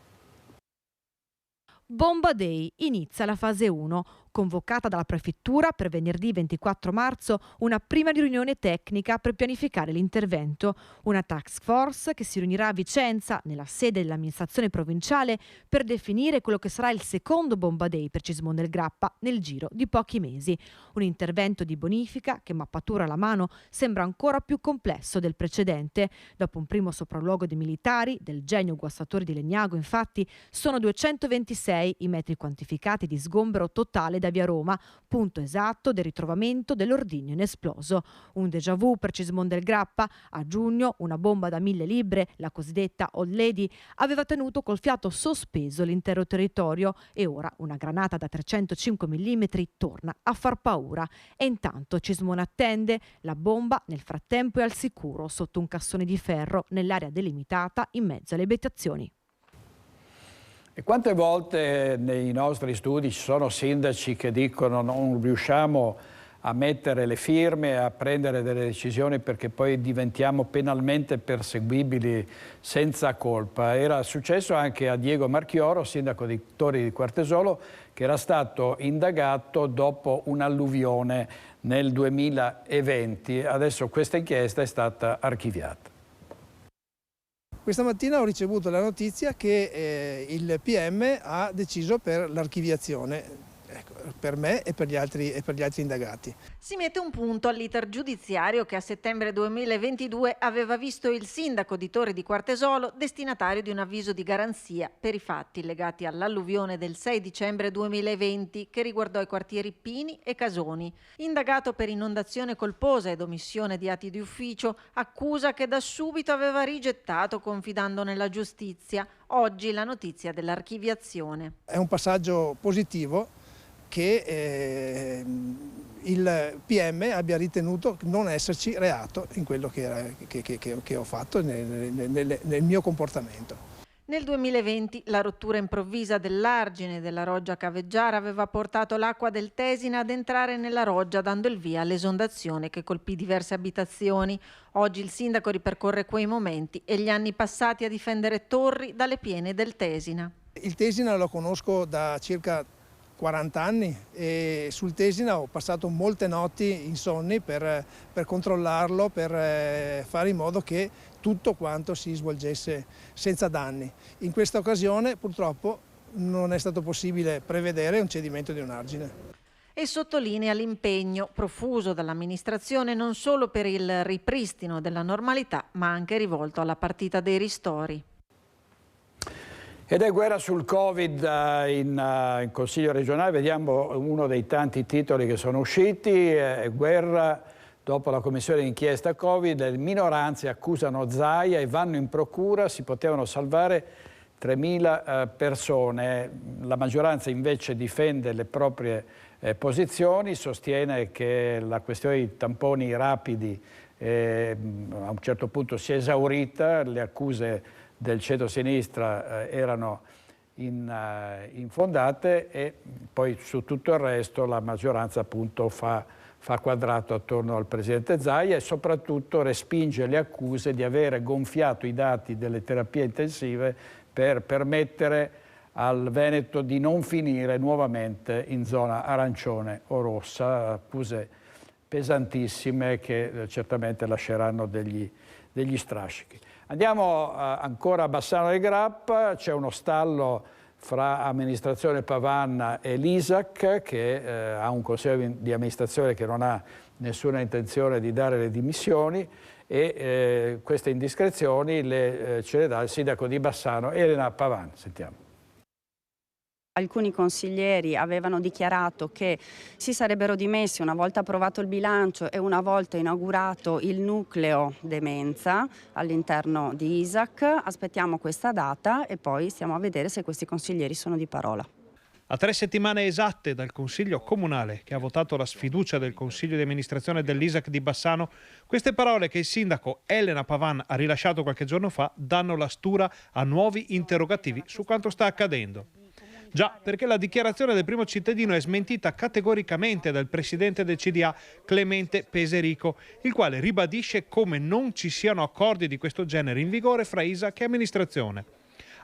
Bomba Day, inizia la fase 1. Convocata dalla Prefettura per venerdì 24 marzo una prima riunione tecnica per pianificare l'intervento. Una task force che si riunirà a Vicenza, nella sede dell'amministrazione provinciale, per definire quello che sarà il secondo Bomba Day per Cismon del Grappa nel giro di pochi mesi. Un intervento di bonifica che, mappatura alla mano, sembra ancora più complesso del precedente. Dopo un primo sopralluogo dei militari, del Genio Guastatori di Legnago, infatti, sono 226 i metri quantificati di sgombero totale da via Roma, punto esatto del ritrovamento dell'ordigno inesploso. Un déjà vu per Cismon del Grappa. A giugno una bomba da 1000 libre, la cosiddetta Old Lady, aveva tenuto col fiato sospeso l'intero territorio e ora una granata da 305 mm torna a far paura. E intanto Cismon attende. La bomba nel frattempo è al sicuro sotto un cassone di ferro nell'area delimitata in mezzo alle abitazioni. E quante volte nei nostri studi ci sono sindaci che dicono non riusciamo a mettere le firme, a prendere delle decisioni perché poi diventiamo penalmente perseguibili senza colpa. Era successo anche a Diego Marchioro, sindaco di Torri di Quartesolo, che era stato indagato dopo un'alluvione nel 2020. Adesso questa inchiesta è stata archiviata. Questa mattina ho ricevuto la notizia che il PM ha deciso per l'archiviazione, per me e per gli altri indagati. Si mette un punto all'iter giudiziario che a settembre 2022 aveva visto il sindaco di Torri di Quartesolo destinatario di un avviso di garanzia per i fatti legati all'alluvione del 6 dicembre 2020 che riguardò i quartieri Pini e Casoni. Indagato per inondazione colposa ed omissione di atti di ufficio, accusa che da subito aveva rigettato confidando nella giustizia. Oggi la notizia dell'archiviazione. È un passaggio positivo che il PM abbia ritenuto non esserci reato in quello che ho fatto nel mio comportamento. Nel 2020 la rottura improvvisa dell'argine della roggia Caveggiara aveva portato l'acqua del Tesina ad entrare nella roggia, dando il via all'esondazione che colpì diverse abitazioni. Oggi il sindaco ripercorre quei momenti e gli anni passati a difendere Torri dalle piene del Tesina. Il Tesina lo conosco da circa 40 anni e sul Tesina ho passato molte notti insonni per controllarlo, per fare in modo che tutto quanto si svolgesse senza danni. In questa occasione purtroppo non è stato possibile prevedere un cedimento di un argine. E sottolinea l'impegno profuso dall'amministrazione non solo per il ripristino della normalità, ma anche rivolto alla partita dei ristori. Ed è guerra sul Covid in Consiglio regionale, vediamo uno dei tanti titoli che sono usciti, guerra dopo la commissione d'inchiesta Covid, le minoranze accusano Zaia e vanno in procura, si potevano salvare 3.000 persone, la maggioranza invece difende le proprie posizioni, sostiene che la questione dei tamponi rapidi a un certo punto si è esaurita, le accuse del centro-sinistra erano infondate e poi su tutto il resto la maggioranza appunto fa quadrato attorno al presidente Zaia e soprattutto respinge le accuse di avere gonfiato i dati delle terapie intensive per permettere al Veneto di non finire nuovamente in zona arancione o rossa, accuse pesantissime che certamente lasceranno degli strascichi. Andiamo ancora a Bassano del Grappa, c'è uno stallo fra amministrazione Pavan e l'ISAC che ha un consiglio di amministrazione che non ha nessuna intenzione di dare le dimissioni e queste indiscrezioni ce le dà il sindaco di Bassano, Elena Pavan. Sentiamo. Alcuni consiglieri avevano dichiarato che si sarebbero dimessi una volta approvato il bilancio e una volta inaugurato il nucleo demenza all'interno di ISAC. Aspettiamo questa data e poi stiamo a vedere se questi consiglieri sono di parola. A 3 settimane esatte dal Consiglio Comunale che ha votato la sfiducia del Consiglio di amministrazione dell'ISAC di Bassano, queste parole che il sindaco Elena Pavan ha rilasciato qualche giorno fa danno la stura a nuovi interrogativi su quanto sta accadendo. Già, perché la dichiarazione del primo cittadino è smentita categoricamente dal presidente del CDA Clemente Peserico, il quale ribadisce come non ci siano accordi di questo genere in vigore fra ISAC e amministrazione.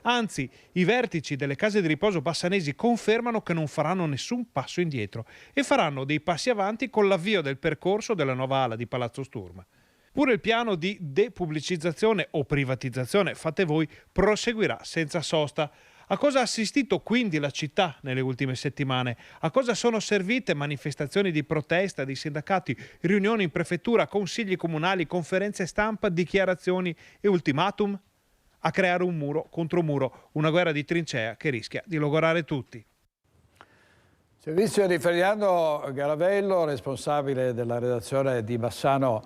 Anzi, i vertici delle case di riposo bassanesi confermano che non faranno nessun passo indietro e faranno dei passi avanti con l'avvio del percorso della nuova ala di Palazzo Sturm. Pure il piano di depubblicizzazione o privatizzazione, fate voi, proseguirà senza sosta. A cosa ha assistito quindi la città nelle ultime settimane? A cosa sono servite manifestazioni di protesta dei sindacati, riunioni in prefettura, consigli comunali, conferenze stampa, dichiarazioni e ultimatum? A creare un muro contro muro, una guerra di trincea che rischia di logorare tutti. Servizio di Ferdinando Garavello, responsabile della redazione di Bassano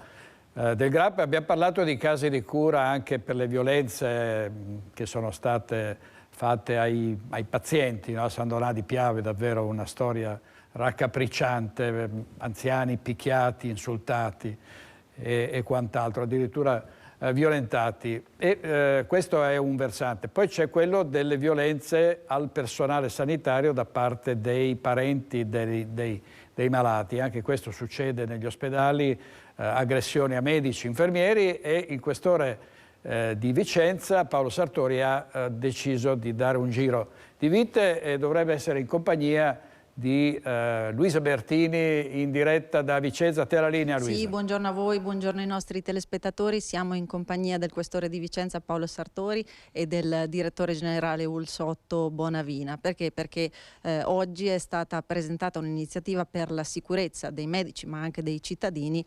del Grappa. Abbiamo parlato di casi di cura anche per le violenze che sono state fatte ai pazienti, no? San Donà di Piave, davvero una storia raccapricciante, anziani picchiati, insultati e quant'altro, addirittura violentati. Questo è un versante. Poi c'è quello delle violenze al personale sanitario da parte dei parenti dei malati. Anche questo succede negli ospedali, aggressioni a medici, infermieri e in quest'ore di Vicenza Paolo Sartori ha deciso di dare un giro di vite e dovrebbe essere in compagnia di Luisa Bertini in diretta da Vicenza. A te la linea, Luisa. Sì, buongiorno a voi, buongiorno ai nostri telespettatori. Siamo in compagnia del questore di Vicenza Paolo Sartori e del direttore generale ULSS Otto Bonavina. Perché? Perché oggi è stata presentata un'iniziativa per la sicurezza dei medici ma anche dei cittadini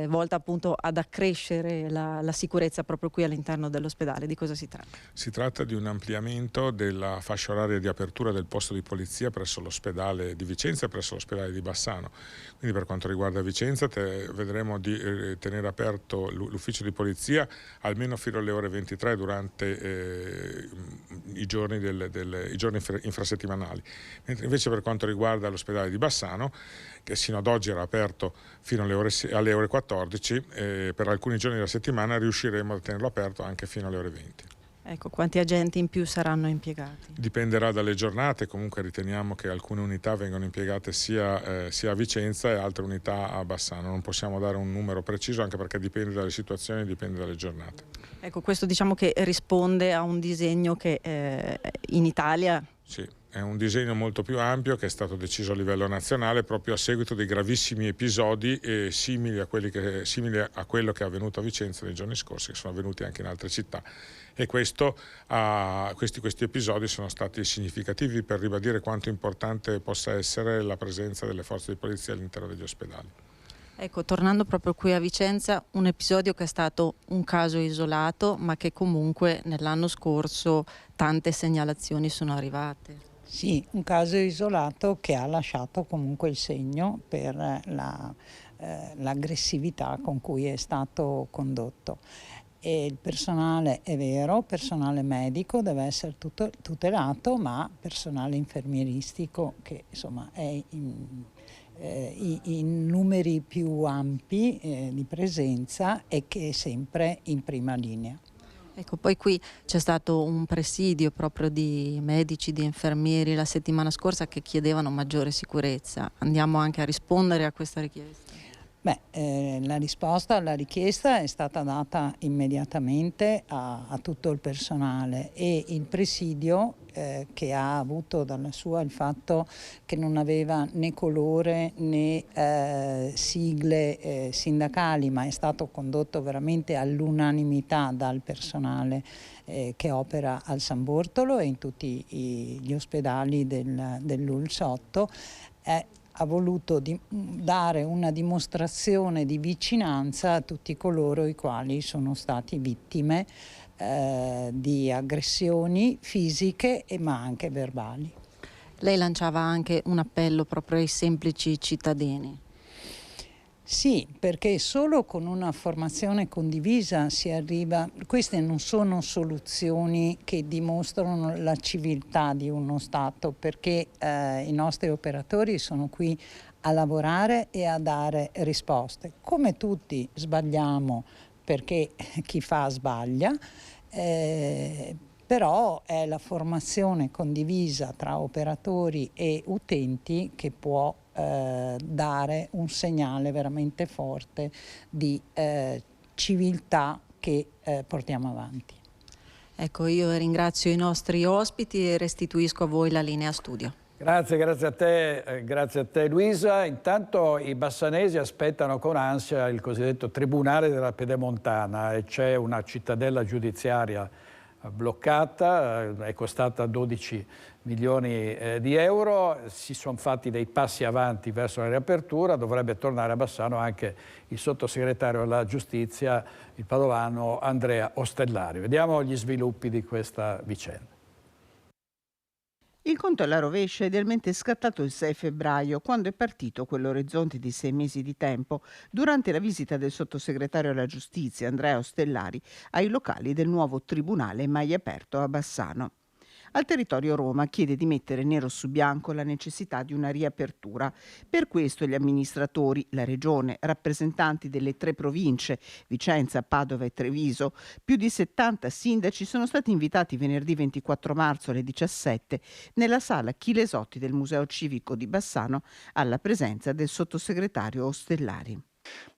volta appunto ad accrescere la sicurezza proprio qui all'interno dell'ospedale. Di cosa si tratta? Si tratta di un ampliamento della fascia oraria di apertura del posto di polizia presso l'ospedale di Vicenza e presso l'ospedale di Bassano. Quindi per quanto riguarda Vicenza vedremo di tenere aperto l'ufficio di polizia almeno fino alle ore 23 durante i giorni infrasettimanali. Mentre invece per quanto riguarda l'ospedale di Bassano, che sino ad oggi era aperto fino alle ore 14, per alcuni giorni della settimana riusciremo a tenerlo aperto anche fino alle ore 20. Ecco, quanti agenti in più saranno impiegati? Dipenderà dalle giornate, comunque riteniamo che alcune unità vengano impiegate sia a Vicenza e altre unità a Bassano. Non possiamo dare un numero preciso anche perché dipende dalle situazioni, dipende dalle giornate. Ecco, questo diciamo che risponde a un disegno che in Italia... Sì. È un disegno molto più ampio che è stato deciso a livello nazionale proprio a seguito dei gravissimi episodi simili a quello che è avvenuto a Vicenza nei giorni scorsi, che sono avvenuti anche in altre città. E questi episodi sono stati significativi per ribadire quanto importante possa essere la presenza delle forze di polizia all'interno degli ospedali. Ecco, tornando proprio qui a Vicenza, un episodio che è stato un caso isolato, ma che comunque nell'anno scorso tante segnalazioni sono arrivate. Sì, un caso isolato che ha lasciato comunque il segno per l'aggressività con cui è stato condotto. E il personale, è vero, personale medico deve essere tutelato, ma personale infermieristico che insomma è in numeri più ampi di presenza e che è sempre in prima linea. Ecco, poi qui c'è stato un presidio proprio di medici, di infermieri la settimana scorsa che chiedevano maggiore sicurezza. Andiamo anche a rispondere a questa richiesta? La risposta alla richiesta è stata data immediatamente a tutto il personale e il presidio che ha avuto dalla sua il fatto che non aveva né colore né sigle sindacali, ma è stato condotto veramente all'unanimità dal personale che opera al San Bortolo e in tutti gli ospedali dell'ULSS 8. Ha voluto dare una dimostrazione di vicinanza a tutti coloro i quali sono stati vittime di aggressioni fisiche ma anche verbali. Lei lanciava anche un appello proprio ai semplici cittadini. Sì, perché solo con una formazione condivisa si arriva, queste non sono soluzioni che dimostrano la civiltà di uno Stato, perché i nostri operatori sono qui a lavorare e a dare risposte. Come tutti sbagliamo, perché chi fa sbaglia, però è la formazione condivisa tra operatori e utenti che può dare un segnale veramente forte di civiltà che portiamo avanti. Ecco, io ringrazio i nostri ospiti e restituisco a voi la linea studio. Grazie a te Luisa. Intanto i bassanesi aspettano con ansia il cosiddetto Tribunale della Pedemontana e c'è una cittadella giudiziaria bloccata, è costata 12 milioni di euro, si sono fatti dei passi avanti verso la riapertura, dovrebbe tornare a Bassano anche il sottosegretario alla giustizia, il padovano Andrea Ostellari. Vediamo gli sviluppi di questa vicenda. Il conto alla rovescia è idealmente scattato il 6 febbraio, quando è partito quell'orizzonte di 6 mesi di tempo, durante la visita del sottosegretario alla giustizia Andrea Ostellari ai locali del nuovo tribunale mai aperto a Bassano. Al territorio Roma chiede di mettere nero su bianco la necessità di una riapertura. Per questo gli amministratori, la Regione, rappresentanti delle 3 province, Vicenza, Padova e Treviso, più di 70 sindaci sono stati invitati venerdì 24 marzo alle 17 nella sala Chilesotti del Museo Civico di Bassano alla presenza del sottosegretario Ostellari.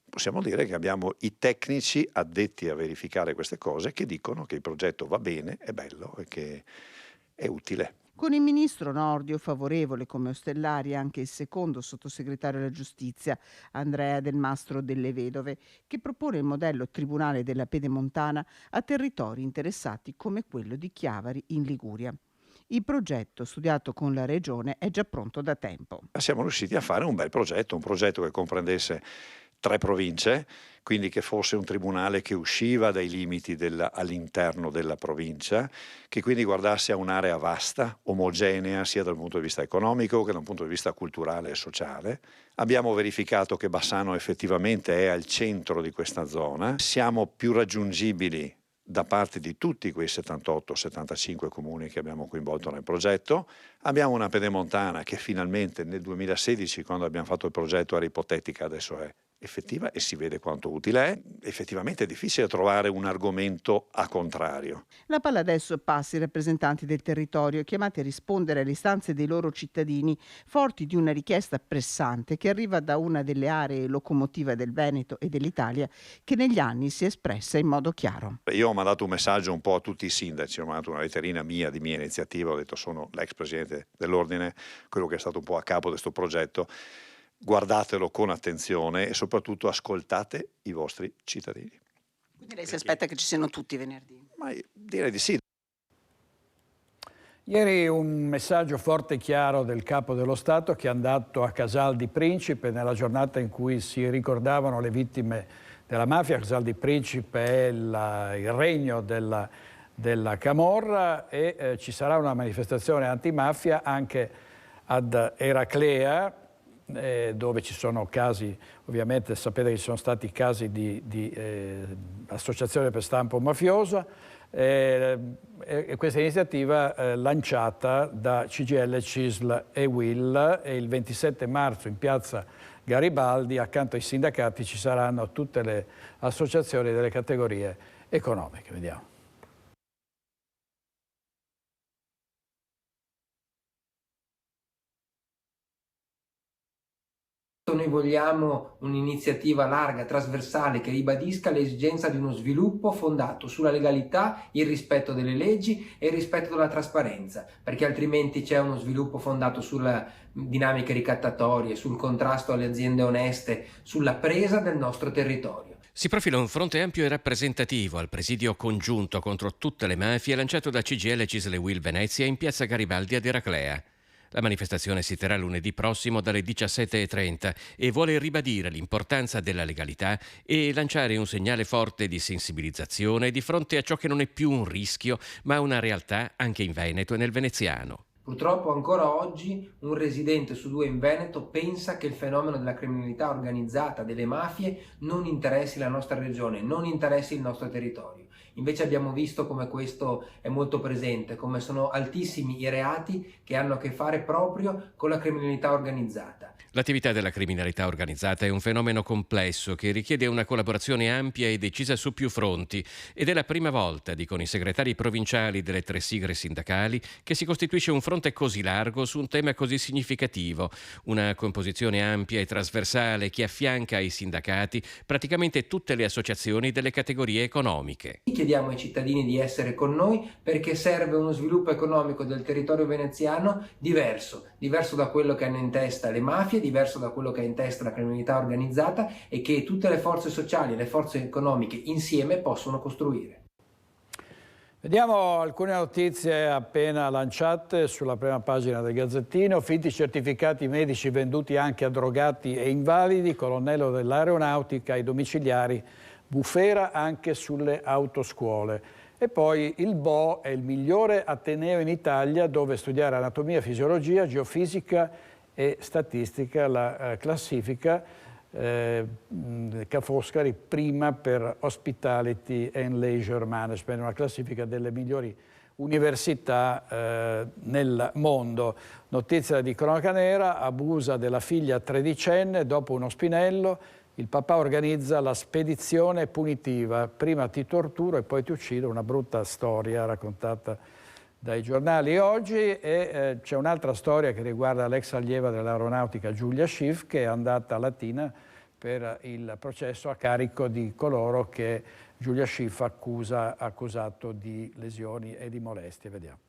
Possiamo dire che abbiamo i tecnici addetti a verificare queste cose che dicono che il progetto va bene, è bello e che è utile. Con il ministro Nordio favorevole come Ostellari anche il secondo sottosegretario alla giustizia, Andrea Del Mastro delle Vedove, che propone il modello Tribunale della Pedemontana a territori interessati come quello di Chiavari in Liguria. Il progetto, studiato con la Regione, è già pronto da tempo. Siamo riusciti a fare un bel progetto, un progetto che comprendesse 3 province, quindi che fosse un tribunale che usciva dai limiti all'interno della provincia, che quindi guardasse a un'area vasta, omogenea sia dal punto di vista economico che dal punto di vista culturale e sociale. Abbiamo verificato che Bassano effettivamente è al centro di questa zona, siamo più raggiungibili da parte di tutti quei 78-75 comuni che abbiamo coinvolto nel progetto. Abbiamo una pedemontana che finalmente nel 2016, quando abbiamo fatto il progetto, era ipotetica, adesso è effettiva e si vede quanto utile è. Effettivamente è difficile trovare un argomento a contrario. La palla adesso passa ai rappresentanti del territorio chiamati a rispondere alle istanze dei loro cittadini, forti di una richiesta pressante che arriva da una delle aree locomotive del Veneto e dell'Italia che negli anni si è espressa in modo chiaro. Io ho mandato un messaggio un po' a tutti i sindaci, ho mandato una letterina mia, di mia iniziativa, ho detto sono l'ex presidente dell'ordine, quello che è stato un po' a capo di questo progetto. Guardatelo con attenzione e soprattutto ascoltate i vostri cittadini. Quindi lei si aspetta che ci siano tutti venerdì? Ma direi di sì. Ieri un messaggio forte e chiaro del Capo dello Stato che è andato a Casal di Principe nella giornata in cui si ricordavano le vittime della mafia. Casal di Principe è il regno della Camorra e ci sarà una manifestazione antimafia anche ad Eraclea, dove ci sono casi, ovviamente sapete che ci sono stati casi di associazione per stampo mafiosa, e questa iniziativa lanciata da CGIL, CISL e UIL, e il 27 marzo in piazza Garibaldi accanto ai sindacati ci saranno tutte le associazioni delle categorie economiche. Vediamo. Noi vogliamo un'iniziativa larga, trasversale, che ribadisca l'esigenza di uno sviluppo fondato sulla legalità, il rispetto delle leggi e il rispetto della trasparenza, perché altrimenti c'è uno sviluppo fondato sulle dinamiche ricattatorie, sul contrasto alle aziende oneste, sulla presa del nostro territorio. Si profila un fronte ampio e rappresentativo al presidio congiunto contro tutte le mafie lanciato da CGIL, CISL e UIL Venezia in piazza Garibaldi ad Eraclea. La manifestazione si terrà lunedì prossimo dalle 17:30 e vuole ribadire l'importanza della legalità e lanciare un segnale forte di sensibilizzazione di fronte a ciò che non è più un rischio, ma una realtà anche in Veneto e nel veneziano. Purtroppo ancora oggi un residente su 2 in Veneto pensa che il fenomeno della criminalità organizzata, delle mafie, non interessi la nostra regione, non interessi il nostro territorio. Invece abbiamo visto come questo è molto presente, come sono altissimi i reati che hanno a che fare proprio con la criminalità organizzata. L'attività della criminalità organizzata è un fenomeno complesso che richiede una collaborazione ampia e decisa su più fronti ed è la prima volta, dicono i segretari provinciali delle 3 sigle sindacali, che si costituisce un fronte così largo su un tema così significativo, una composizione ampia e trasversale che affianca ai sindacati praticamente tutte le associazioni delle categorie economiche. Chiediamo ai cittadini di essere con noi perché serve uno sviluppo economico del territorio veneziano diverso da quello che hanno in testa le mafie, diverso da quello che ha in testa la criminalità organizzata e che tutte le forze sociali e le forze economiche insieme possono costruire. Vediamo alcune notizie appena lanciate sulla prima pagina del Gazzettino. Finti certificati medici venduti anche a drogati e invalidi, colonnello dell'aeronautica ai domiciliari, bufera anche sulle autoscuole. E poi il BO è il migliore ateneo in Italia dove studiare anatomia, fisiologia, geofisica e statistica. La classifica Ca' Foscari prima per Hospitality and Leisure Management, una classifica delle migliori università nel mondo. Notizia di cronaca nera: abusa della figlia tredicenne dopo uno spinello. Il papà organizza la spedizione punitiva, prima ti torturo e poi ti uccido, una brutta storia raccontata dai giornali oggi. E c'è un'altra storia che riguarda l'ex allieva dell'aeronautica Giulia Schiff, che è andata a Latina per il processo a carico di coloro che Giulia Schiff ha accusato di lesioni e di molestie. Vediamo.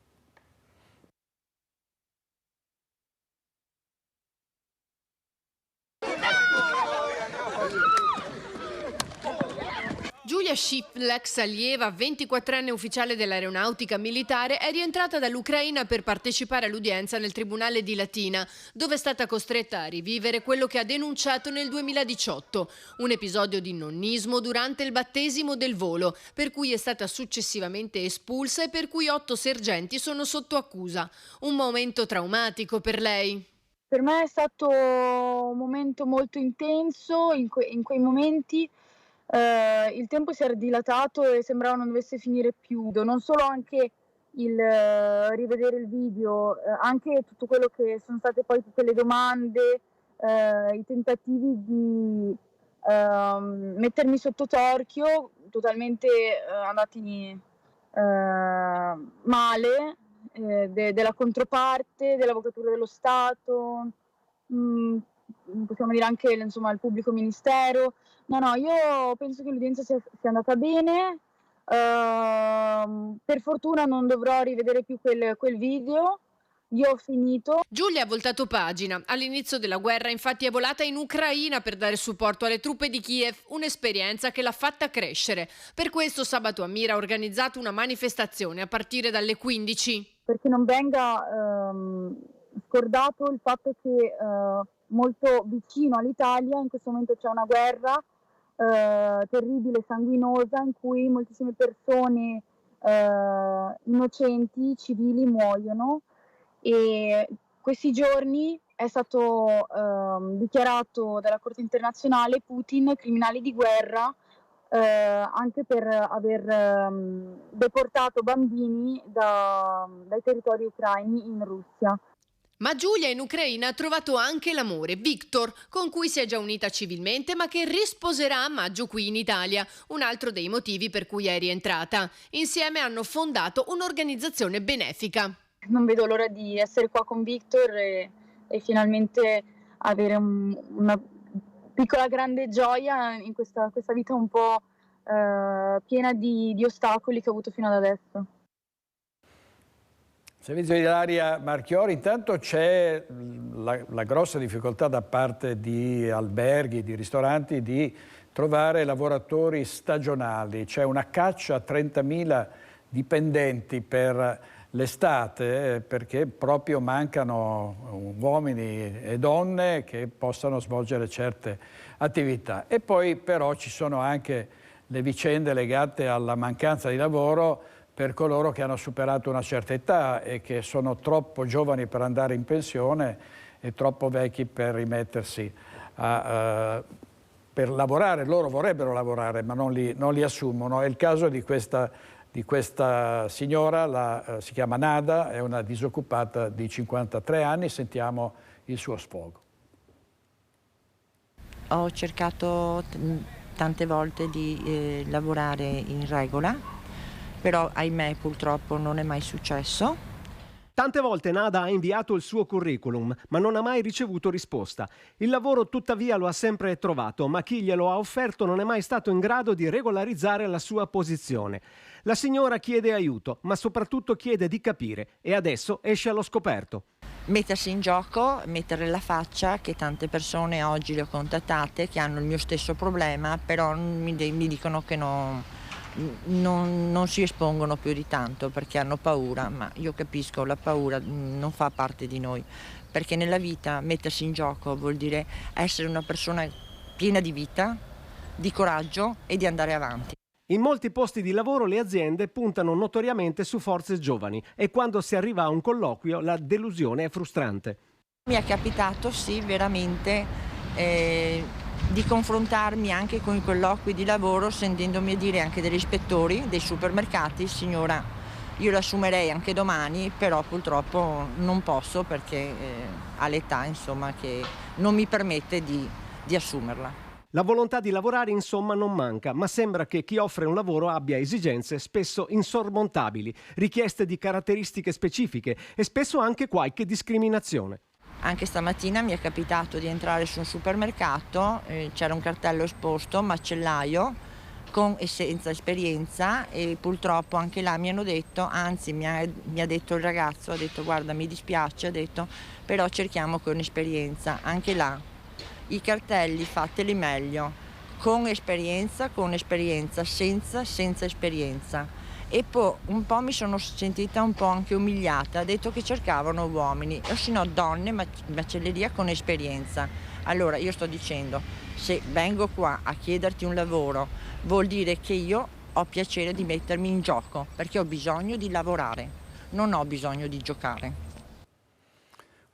Giulia Schiff, l'ex allieva, 24enne ufficiale dell'aeronautica militare, è rientrata dall'Ucraina per partecipare all'udienza nel tribunale di Latina, dove è stata costretta a rivivere quello che ha denunciato nel 2018, un episodio di nonnismo durante il battesimo del volo, per cui è stata successivamente espulsa e per cui 8 sergenti sono sotto accusa. Un momento traumatico per lei. Per me è stato un momento molto intenso, in quei momenti il tempo si era dilatato e sembrava non dovesse finire più. Non solo anche il rivedere il video, anche tutto quello che sono state poi tutte le domande, i tentativi mettermi sotto torchio, totalmente andati male, della controparte, dell'Avvocatura dello Stato, possiamo dire anche insomma il pubblico ministero. No, io penso che l'udienza sia andata bene. Per fortuna non dovrò rivedere più quel video. Io ho finito. Giulia ha voltato pagina. All'inizio della guerra infatti è volata in Ucraina per dare supporto alle truppe di Kiev, un'esperienza che l'ha fatta crescere. Per questo sabato Amira ha organizzato una manifestazione a partire dalle 15. Perché non venga scordato il fatto che molto vicino all'Italia in questo momento c'è una guerra terribile, sanguinosa, in cui moltissime persone innocenti, civili muoiono. E questi giorni è stato dichiarato dalla Corte internazionale Putin criminale di guerra anche per aver deportato bambini dai territori ucraini in Russia. Ma Giulia in Ucraina ha trovato anche l'amore, Victor, con cui si è già unita civilmente ma che risposerà a maggio qui in Italia, un altro dei motivi per cui è rientrata. Insieme hanno fondato un'organizzazione benefica. Non vedo l'ora di essere qua con Victor e finalmente avere una piccola grande gioia in questa vita un po' piena di ostacoli che ho avuto fino ad adesso. Servizio di Ilaria Marchiori, intanto c'è la grossa difficoltà da parte di alberghi, di ristoranti di trovare lavoratori stagionali. C'è una caccia a 30.000 dipendenti per l'estate perché proprio mancano uomini e donne che possano svolgere certe attività. E poi però ci sono anche le vicende legate alla mancanza di lavoro per coloro che hanno superato una certa età e che sono troppo giovani per andare in pensione e troppo vecchi per rimettersi per lavorare. Loro vorrebbero lavorare ma non li assumono. È il caso di questa signora, si chiama Nada, è una disoccupata di 53 anni, sentiamo il suo sfogo. Ho cercato tante volte di lavorare in regola, però ahimè purtroppo non è mai successo. Tante volte Nada ha inviato il suo curriculum, ma non ha mai ricevuto risposta. Il lavoro tuttavia lo ha sempre trovato, ma chi glielo ha offerto non è mai stato in grado di regolarizzare la sua posizione. La signora chiede aiuto, ma soprattutto chiede di capire e adesso esce allo scoperto. Mettersi in gioco, mettere la faccia, che tante persone oggi le ho contattate che hanno il mio stesso problema, però mi dicono che non si espongono più di tanto perché hanno paura, ma io capisco, la paura non fa parte di noi, perché nella vita mettersi in gioco vuol dire essere una persona piena di vita, di coraggio e di andare avanti. In molti posti di lavoro le aziende puntano notoriamente su forze giovani e quando si arriva a un colloquio la delusione è frustrante. Mi è capitato sì veramente di confrontarmi anche con i colloqui di lavoro sentendomi dire anche degli ispettori dei supermercati: signora, io l'assumerei anche domani, però purtroppo non posso perché ha l'età insomma che non mi permette di assumerla. La volontà di lavorare insomma non manca, ma sembra che chi offre un lavoro abbia esigenze spesso insormontabili, richieste di caratteristiche specifiche e spesso anche qualche discriminazione. Anche stamattina mi è capitato di entrare su un supermercato, c'era un cartello esposto, macellaio, con e senza esperienza, e purtroppo anche là mi hanno detto, anzi mi ha detto il ragazzo, ha detto guarda mi dispiace, ha detto però cerchiamo con esperienza. Anche là i cartelli fateli meglio, con esperienza, senza esperienza. E poi un po' mi sono sentita un po' anche umiliata, ha detto che cercavano uomini, o se no donne, macelleria con esperienza. Allora io sto dicendo, se vengo qua a chiederti un lavoro vuol dire che io ho piacere di mettermi in gioco, perché ho bisogno di lavorare, non ho bisogno di giocare.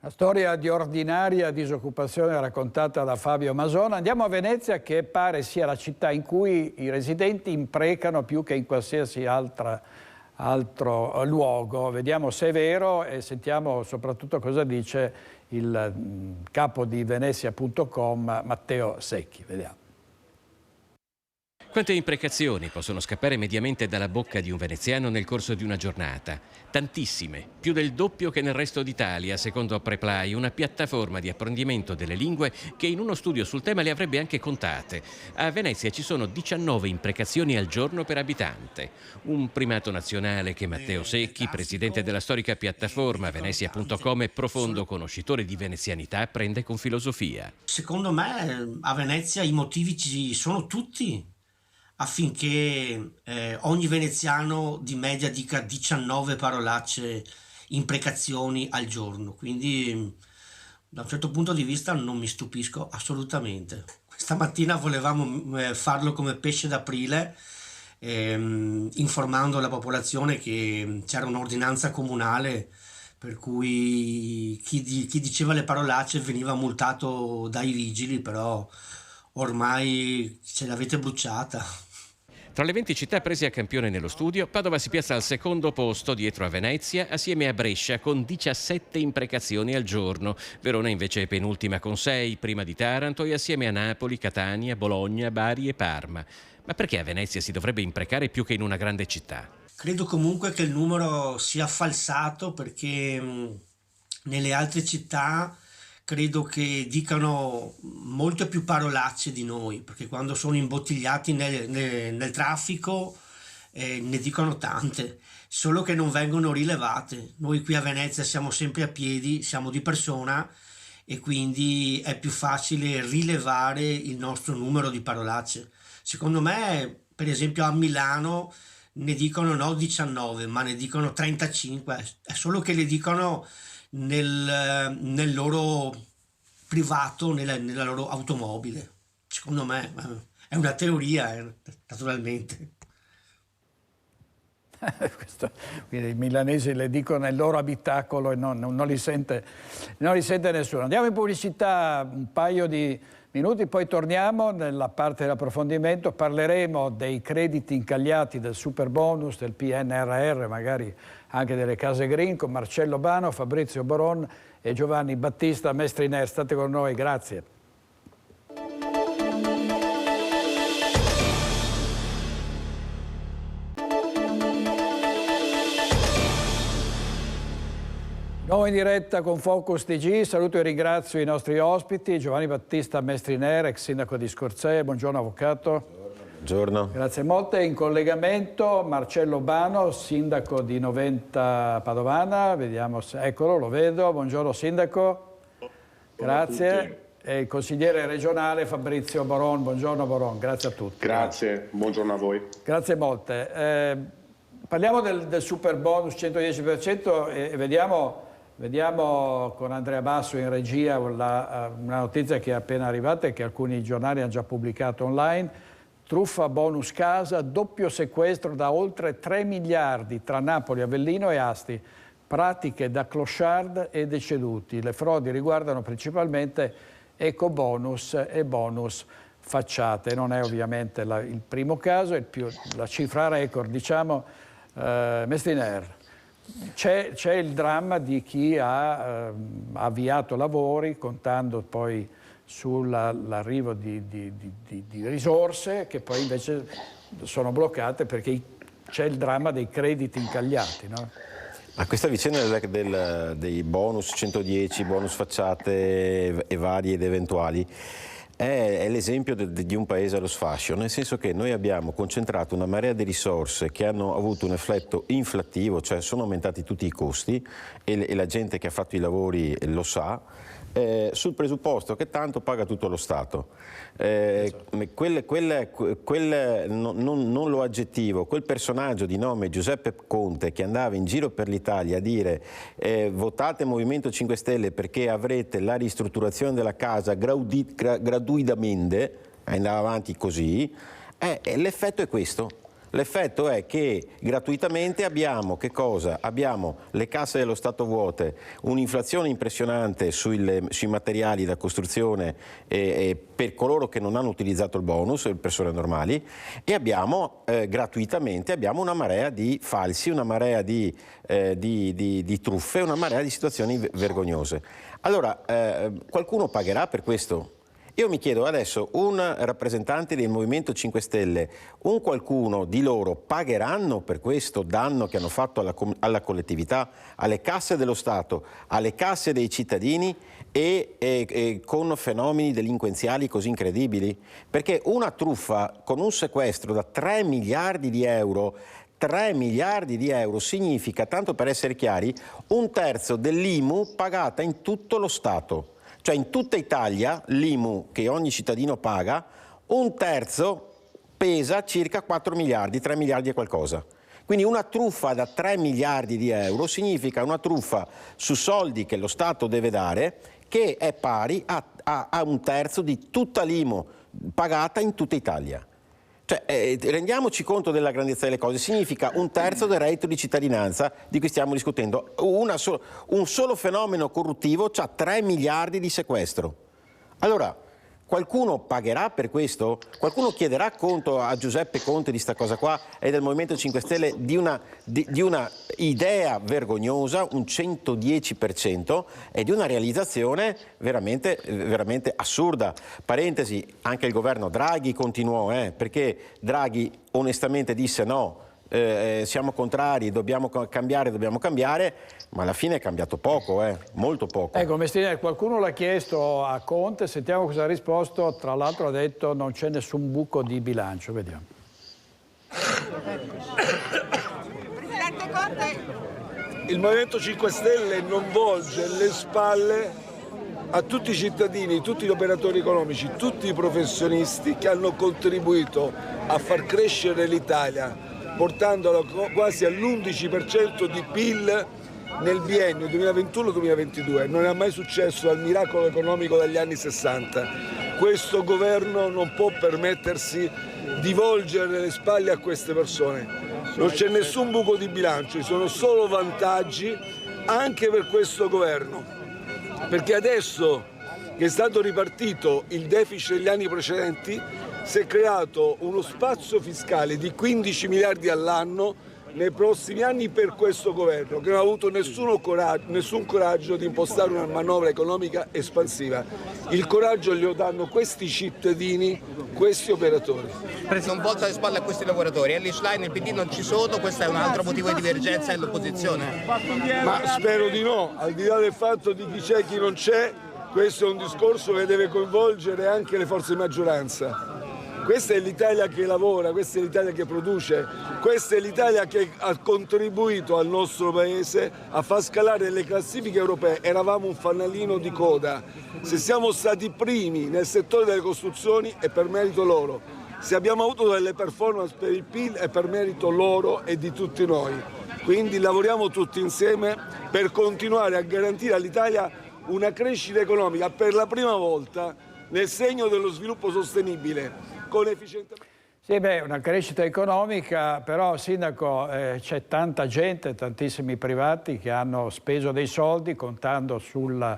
La storia di ordinaria disoccupazione raccontata da Fabio Masona. Andiamo a Venezia, che pare sia la città in cui i residenti imprecano più che in qualsiasi altro luogo. Vediamo se è vero e sentiamo soprattutto cosa dice il capo di Venezia.com, Matteo Secchi. Vediamo. Quante imprecazioni possono scappare mediamente dalla bocca di un veneziano nel corso di una giornata? Tantissime, più del doppio che nel resto d'Italia, secondo Preply, una piattaforma di apprendimento delle lingue che in uno studio sul tema le avrebbe anche contate. A Venezia ci sono 19 imprecazioni al giorno per abitante. Un primato nazionale che Matteo Secchi, presidente della storica piattaforma Venezia.com e profondo conoscitore di venezianità, prende con filosofia. Secondo me a Venezia i motivi ci sono tutti affinché ogni veneziano di media dica 19 parolacce, imprecazioni al giorno. Quindi da un certo punto di vista non mi stupisco assolutamente. Questa mattina volevamo farlo come pesce d'aprile, informando la popolazione che c'era un'ordinanza comunale per cui chi diceva le parolacce veniva multato dai vigili, però ormai ce l'avete bruciata. Tra le 20 città prese a campione nello studio, Padova si piazza al secondo posto dietro a Venezia, assieme a Brescia con 17 imprecazioni al giorno. Verona invece è penultima con 6, prima di Taranto, e assieme a Napoli, Catania, Bologna, Bari e Parma. Ma perché a Venezia si dovrebbe imprecare più che in una grande città? Credo comunque che il numero sia falsato, perché nelle altre città credo che dicano molte più parolacce di noi, perché quando sono imbottigliati nel traffico ne dicono tante, solo che non vengono rilevate. Noi qui a Venezia siamo sempre a piedi, siamo di persona, e quindi è più facile rilevare il nostro numero di parolacce. Secondo me, per esempio a Milano ne dicono no 19, ma ne dicono 35, è solo che le dicono nel loro privato, nella loro automobile. Secondo me è una teoria, naturalmente. Quindi i milanesi le dicono nel loro abitacolo e non li sente nessuno. Andiamo in pubblicità un paio di minuti, poi torniamo nella parte dell'approfondimento, parleremo dei crediti incagliati del super bonus, del PNRR, magari anche delle case green, con Marcello Bano, Fabrizio Boron e Giovanni Battista Mestriner. State con noi, grazie. Nuovo in diretta con Focus TG, saluto e ringrazio i nostri ospiti, Giovanni Battista Mestriner, ex sindaco di Scorzè, buongiorno avvocato. Buongiorno. Grazie molte. In collegamento Marcello Bano, sindaco di Noventa Padovana, vediamo se, eccolo, lo vedo, buongiorno sindaco. Grazie. E il consigliere regionale Fabrizio Boron, buongiorno Boron, grazie a tutti. Grazie, buongiorno a voi. Grazie molte. Parliamo del super bonus 110% e vediamo con Andrea Basso in regia una notizia che è appena arrivata e che alcuni giornali hanno già pubblicato online. Truffa bonus casa, doppio sequestro da oltre 3 miliardi tra Napoli, Avellino e Asti. Pratiche da clochard e deceduti. Le frodi riguardano principalmente ecobonus e bonus facciate. Non è ovviamente il primo caso, la cifra record, diciamo. Mestriner, c'è il dramma di chi ha avviato lavori contando poi sull'arrivo di risorse che poi invece sono bloccate perché c'è il dramma dei crediti incagliati, no? Ma questa vicenda dei bonus 110, bonus facciate e vari ed eventuali è l'esempio di un paese allo sfascio, nel senso che noi abbiamo concentrato una marea di risorse che hanno avuto un effetto inflattivo, cioè sono aumentati tutti i costi e la gente che ha fatto i lavori lo sa, sul presupposto che tanto paga tutto lo Stato. Non lo aggettivo, quel personaggio di nome Giuseppe Conte che andava in giro per l'Italia a dire votate Movimento 5 Stelle perché avrete la ristrutturazione della casa gratuitamente, andava avanti così, l'effetto è questo. L'effetto è che gratuitamente abbiamo che cosa? Abbiamo le casse dello Stato vuote, un'inflazione impressionante sui materiali da costruzione per coloro che non hanno utilizzato il bonus, le persone normali, e abbiamo gratuitamente una marea di falsi, una marea di truffe, una marea di situazioni vergognose. Allora, qualcuno pagherà per questo? Io mi chiedo adesso, un rappresentante del Movimento 5 Stelle, un qualcuno di loro pagheranno per questo danno che hanno fatto alla collettività, alle casse dello Stato, alle casse dei cittadini e con fenomeni delinquenziali così incredibili? Perché una truffa con un sequestro da 3 miliardi di euro 3 miliardi di euro significa, tanto per essere chiari, 1/3 dell'IMU pagata in tutto lo Stato. Cioè in tutta Italia l'IMU che ogni cittadino paga, 1/3 pesa circa 4 miliardi, 3 miliardi e qualcosa. Quindi una truffa da 3 miliardi di euro significa una truffa su soldi che lo Stato deve dare, che è pari a 1/3 di tutta l'IMU pagata in tutta Italia. Cioè, rendiamoci conto della grandezza delle cose, significa 1/3 del reddito di cittadinanza di cui stiamo discutendo. Un solo fenomeno corruttivo ha 3 miliardi di sequestro. Allora, qualcuno pagherà per questo? Qualcuno chiederà conto a Giuseppe Conte di sta cosa qua e del Movimento 5 Stelle di una idea vergognosa, un 110%, e di una realizzazione veramente, veramente assurda. Parentesi, anche il governo Draghi continuò, perché Draghi onestamente disse no, siamo contrari, dobbiamo cambiare, ma alla fine è cambiato poco, molto poco. Ecco, Mestiere, qualcuno l'ha chiesto a Conte, sentiamo cosa ha risposto. Tra l'altro ha detto non c'è nessun buco di bilancio, vediamo. Presidente Conte. Il Movimento 5 Stelle non volge le spalle a tutti i cittadini, tutti gli operatori economici, tutti i professionisti che hanno contribuito a far crescere l'Italia, portandola quasi all'11% di PIL nel biennio 2021-2022. Non è mai successo al miracolo economico dagli anni 60. Questo governo non può permettersi di volgere le spalle a queste persone. Non c'è nessun buco di bilancio, ci sono solo vantaggi anche per questo governo. Perché adesso che è stato ripartito il deficit degli anni precedenti, si è creato uno spazio fiscale di 15 miliardi all'anno nei prossimi anni per questo governo, che non ha avuto nessun coraggio di impostare una manovra economica espansiva. Il coraggio glielo danno questi cittadini, questi operatori. Non volta le spalle a questi lavoratori, Elly Schlein e il PD non ci sono, questo è un altro motivo di divergenza dell'opposizione. Ma spero di no, al di là del fatto di chi c'è e chi non c'è, questo è un discorso che deve coinvolgere anche le forze di maggioranza. Questa è l'Italia che lavora, questa è l'Italia che produce, questa è l'Italia che ha contribuito al nostro paese a far scalare le classifiche europee. Eravamo un fanalino di coda. Se siamo stati primi nel settore delle costruzioni è per merito loro. Se abbiamo avuto delle performance per il PIL è per merito loro e di tutti noi. Quindi lavoriamo tutti insieme per continuare a garantire all'Italia una crescita economica per la prima volta nel segno dello sviluppo sostenibile. Sì, una crescita economica, però Sindaco c'è tanta gente, tantissimi privati che hanno speso dei soldi contando sul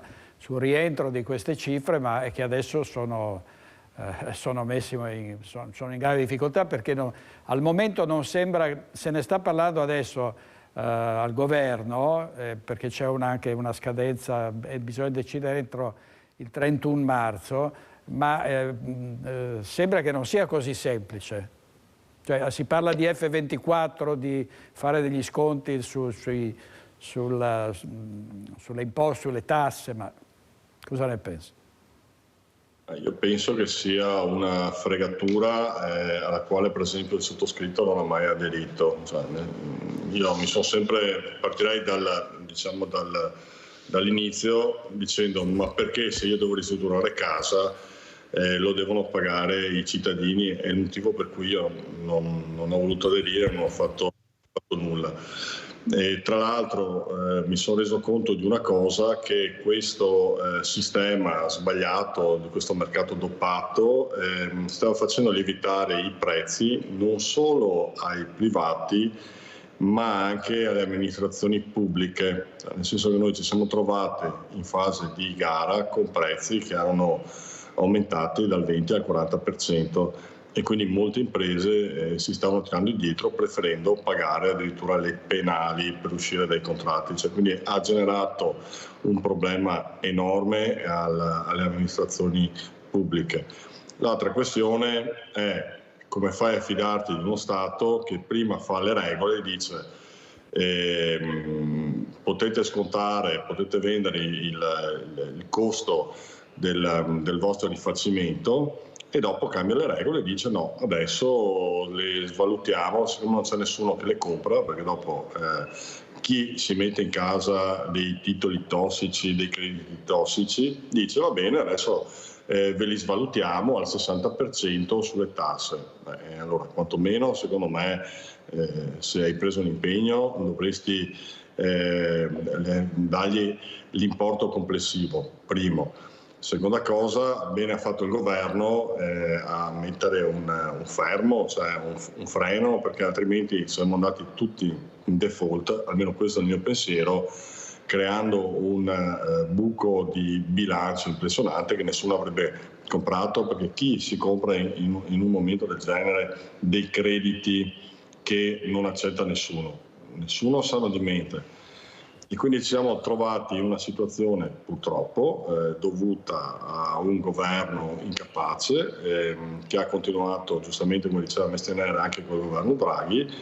rientro di queste cifre, ma che adesso sono in grave difficoltà perché al momento non sembra, se ne sta parlando adesso al governo perché c'è anche una scadenza e bisogna decidere entro il 31 marzo, ma sembra che non sia così semplice. Cioè, si parla di F24, di fare degli sconti sulle imposte, sulle tasse, ma cosa ne pensi? Io penso che sia una fregatura alla quale per esempio il sottoscritto non ha mai aderito. Cioè, io mi sono sempre, partirei dall'inizio dicendo ma perché se io devo ristrutturare casa lo devono pagare i cittadini, è il motivo per cui io non ho voluto aderire, non ho fatto nulla. E tra l'altro mi sono reso conto di una cosa, che questo sistema sbagliato di questo mercato doppato stava facendo lievitare i prezzi non solo ai privati ma anche alle amministrazioni pubbliche, nel senso che noi ci siamo trovati in fase di gara con prezzi che erano aumentati dal 20 al 40% e quindi molte imprese si stavano tirando indietro preferendo pagare addirittura le penali per uscire dai contratti, cioè, quindi ha generato un problema enorme alle amministrazioni pubbliche. L'altra questione è come fai a fidarti di uno Stato che prima fa le regole e dice potete scontare, potete vendere il costo del vostro rifacimento, e dopo cambia le regole e dice no, adesso le svalutiamo, siccome non c'è nessuno che le compra, perché dopo chi si mette in casa dei titoli tossici, dei crediti tossici, dice va bene, adesso ve li svalutiamo al 60% sulle tasse. Allora, quantomeno, secondo me, se hai preso un impegno dovresti dargli l'importo complessivo, primo. Seconda cosa, bene ha fatto il governo a mettere un fermo, cioè un freno, perché altrimenti saremmo andati tutti in default, almeno questo è il mio pensiero, creando un buco di bilancio impressionante che nessuno avrebbe comprato, perché chi si compra in un momento del genere dei crediti che non accetta nessuno sano di mente. E quindi ci siamo trovati in una situazione purtroppo dovuta a un governo incapace che ha continuato, giustamente come diceva Mestianere, anche con il governo Draghi,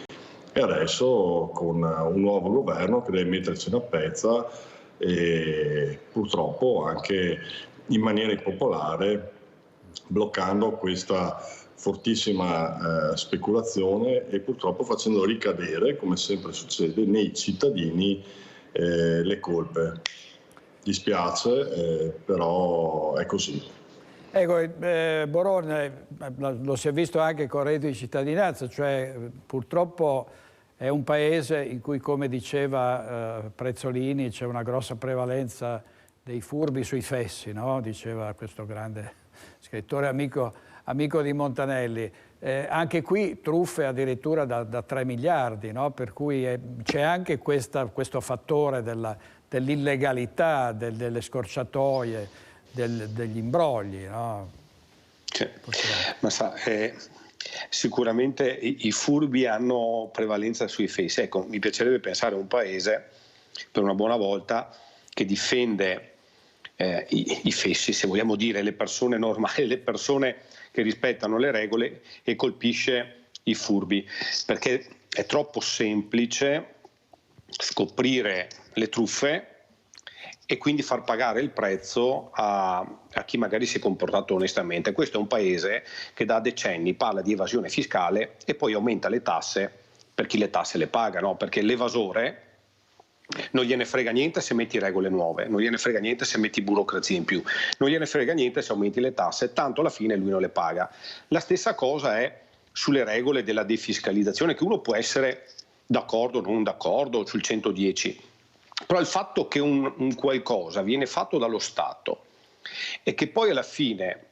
e adesso con un nuovo governo che deve metterci una pezza e purtroppo anche in maniera impopolare, bloccando questa fortissima speculazione e purtroppo facendo ricadere, come sempre succede, nei cittadini le colpe. Dispiace, però è così. Ecco, Borone, lo si è visto anche con il reddito di cittadinanza, cioè purtroppo è un paese in cui, come diceva Prezzolini, c'è una grossa prevalenza dei furbi sui fessi, no? Diceva questo grande scrittore amico di Montanelli. Anche qui truffe addirittura da 3 miliardi, no? Per cui c'è anche questo fattore dell'illegalità, delle scorciatoie, degli imbrogli, no? Ma sa, sicuramente i furbi hanno prevalenza sui fessi. Ecco, mi piacerebbe pensare a un paese, per una buona volta, che difende i fessi, se vogliamo dire, le persone normali, le persone che rispettano le regole, e colpisce i furbi, perché è troppo semplice scoprire le truffe e quindi far pagare il prezzo a chi magari si è comportato onestamente. Questo è un paese che da decenni parla di evasione fiscale e poi aumenta le tasse per chi le tasse le paga, no? Perché l'evasore non gliene frega niente se metti regole nuove, non gliene frega niente se metti burocrazia in più, non gliene frega niente se aumenti le tasse, tanto alla fine lui non le paga. La stessa cosa è sulle regole della defiscalizzazione, che uno può essere d'accordo o non d'accordo sul 110, però il fatto che un qualcosa viene fatto dallo Stato e che poi alla fine,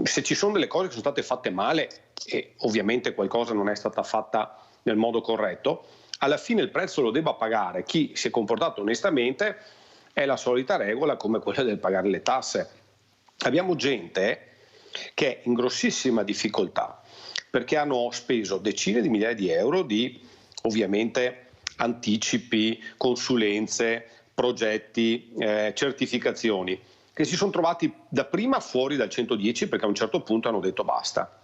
se ci sono delle cose che sono state fatte male e ovviamente qualcosa non è stata fatta nel modo corretto, alla fine il prezzo lo debba pagare chi si è comportato onestamente, è la solita regola come quella del pagare le tasse. Abbiamo gente che è in grossissima difficoltà perché hanno speso decine di migliaia di euro di, ovviamente, anticipi, consulenze, progetti, certificazioni, che si sono trovati dapprima fuori dal 110 perché a un certo punto hanno detto basta.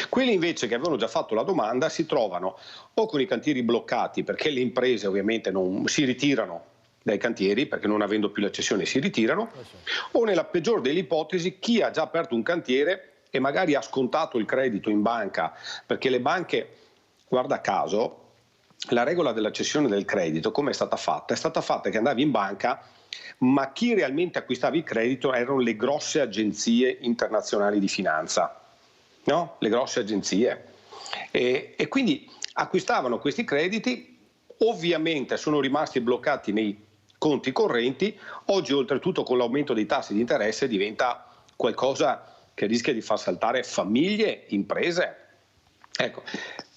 Quelli invece che avevano già fatto la domanda si trovano o con i cantieri bloccati perché le imprese ovviamente non si ritirano dai cantieri, perché non avendo più la cessione si ritirano, o nella peggiore delle ipotesi chi ha già aperto un cantiere e magari ha scontato il credito in banca, perché le banche, guarda caso, la regola della cessione del credito come è stata fatta? È stata fatta che andavi in banca, ma chi realmente acquistava il credito erano le grosse agenzie internazionali di finanza. No? Le grosse agenzie e quindi acquistavano questi crediti, ovviamente sono rimasti bloccati nei conti correnti. Oggi oltretutto con l'aumento dei tassi di interesse diventa qualcosa che rischia di far saltare famiglie, imprese. Ecco,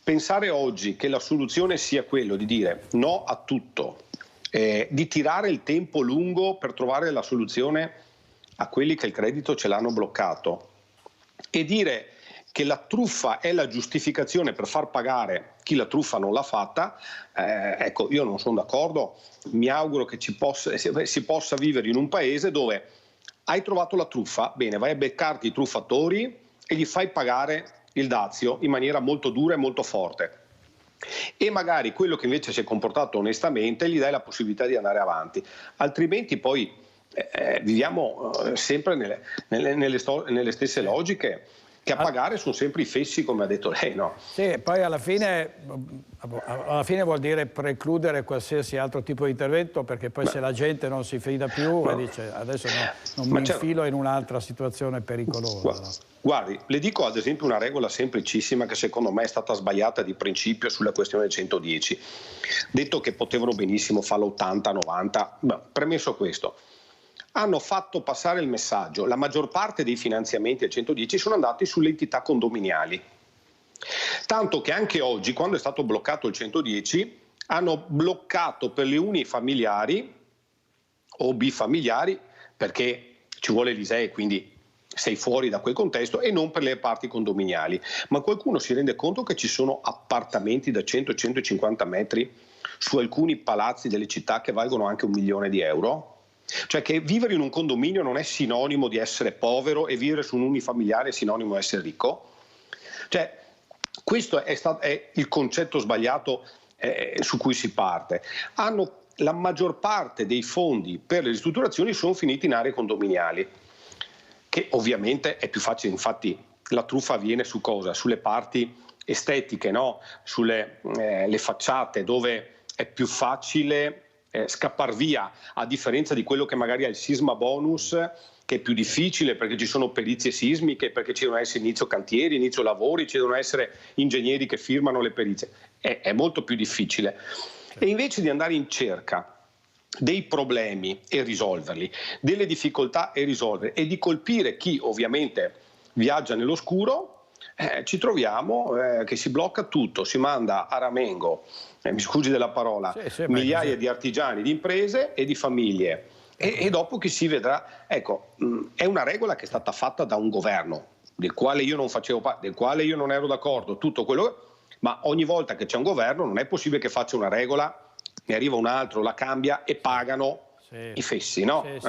pensare oggi che la soluzione sia quello di dire no a tutto, di tirare il tempo lungo per trovare la soluzione a quelli che il credito ce l'hanno bloccato e dire che la truffa è la giustificazione per far pagare chi la truffa non l'ha fatta, ecco, io non sono d'accordo. Mi auguro che si possa vivere in un paese dove Hai trovato la truffa? Bene, vai a beccarti i truffatori e gli fai pagare il dazio in maniera molto dura e molto forte. E magari quello che invece si è comportato onestamente gli dai la possibilità di andare avanti. Altrimenti poi viviamo sempre nelle stesse logiche, che a pagare sono sempre i fessi, come ha detto lei, no? Sì, poi alla fine vuol dire precludere qualsiasi altro tipo di intervento, perché poi se la gente non si fida più e dice adesso non mi infilo in un'altra situazione pericolosa. Guardi, le dico ad esempio una regola semplicissima che secondo me è stata sbagliata di principio sulla questione del 110. Detto che potevano benissimo farlo 80-90, premesso questo. Hanno fatto passare il messaggio, la maggior parte dei finanziamenti al 110 sono andati sulle entità condominiali. Tanto che anche oggi, quando è stato bloccato il 110, hanno bloccato per le unifamiliari o bifamiliari, perché ci vuole l'ISEE, quindi sei fuori da quel contesto, e non per le parti condominiali. Ma qualcuno si rende conto che ci sono appartamenti da 100-150 metri su alcuni palazzi delle città che valgono anche €1 milione? Cioè che vivere in un condominio non è sinonimo di essere povero e vivere su un unifamiliare è sinonimo di essere ricco? Cioè, questo è il concetto sbagliato su cui si parte. La maggior parte dei fondi per le ristrutturazioni sono finiti in aree condominiali, che ovviamente è più facile. Infatti la truffa avviene su cosa? Sulle parti estetiche, no? Sulle le facciate, dove è più facile scappar via, a differenza di quello che magari ha il sisma bonus, che è più difficile perché ci sono perizie sismiche, perché ci devono essere inizio cantieri, inizio lavori, ci devono essere ingegneri che firmano le perizie. È molto più difficile. E invece di andare in cerca dei problemi e risolverli, delle difficoltà e risolverli, e di colpire chi ovviamente viaggia nell'oscuro, ci troviamo che si blocca tutto, si manda a ramengo, mi scusi della parola, migliaia di artigiani, di imprese e di famiglie, e dopo chi si vedrà. Ecco, è una regola che è stata fatta da un governo del quale io non facevo parte, del quale io non ero d'accordo, tutto quello, ma ogni volta che c'è un governo non è possibile che faccia una regola, ne arriva un altro, la cambia e pagano i fessi, no? Sì,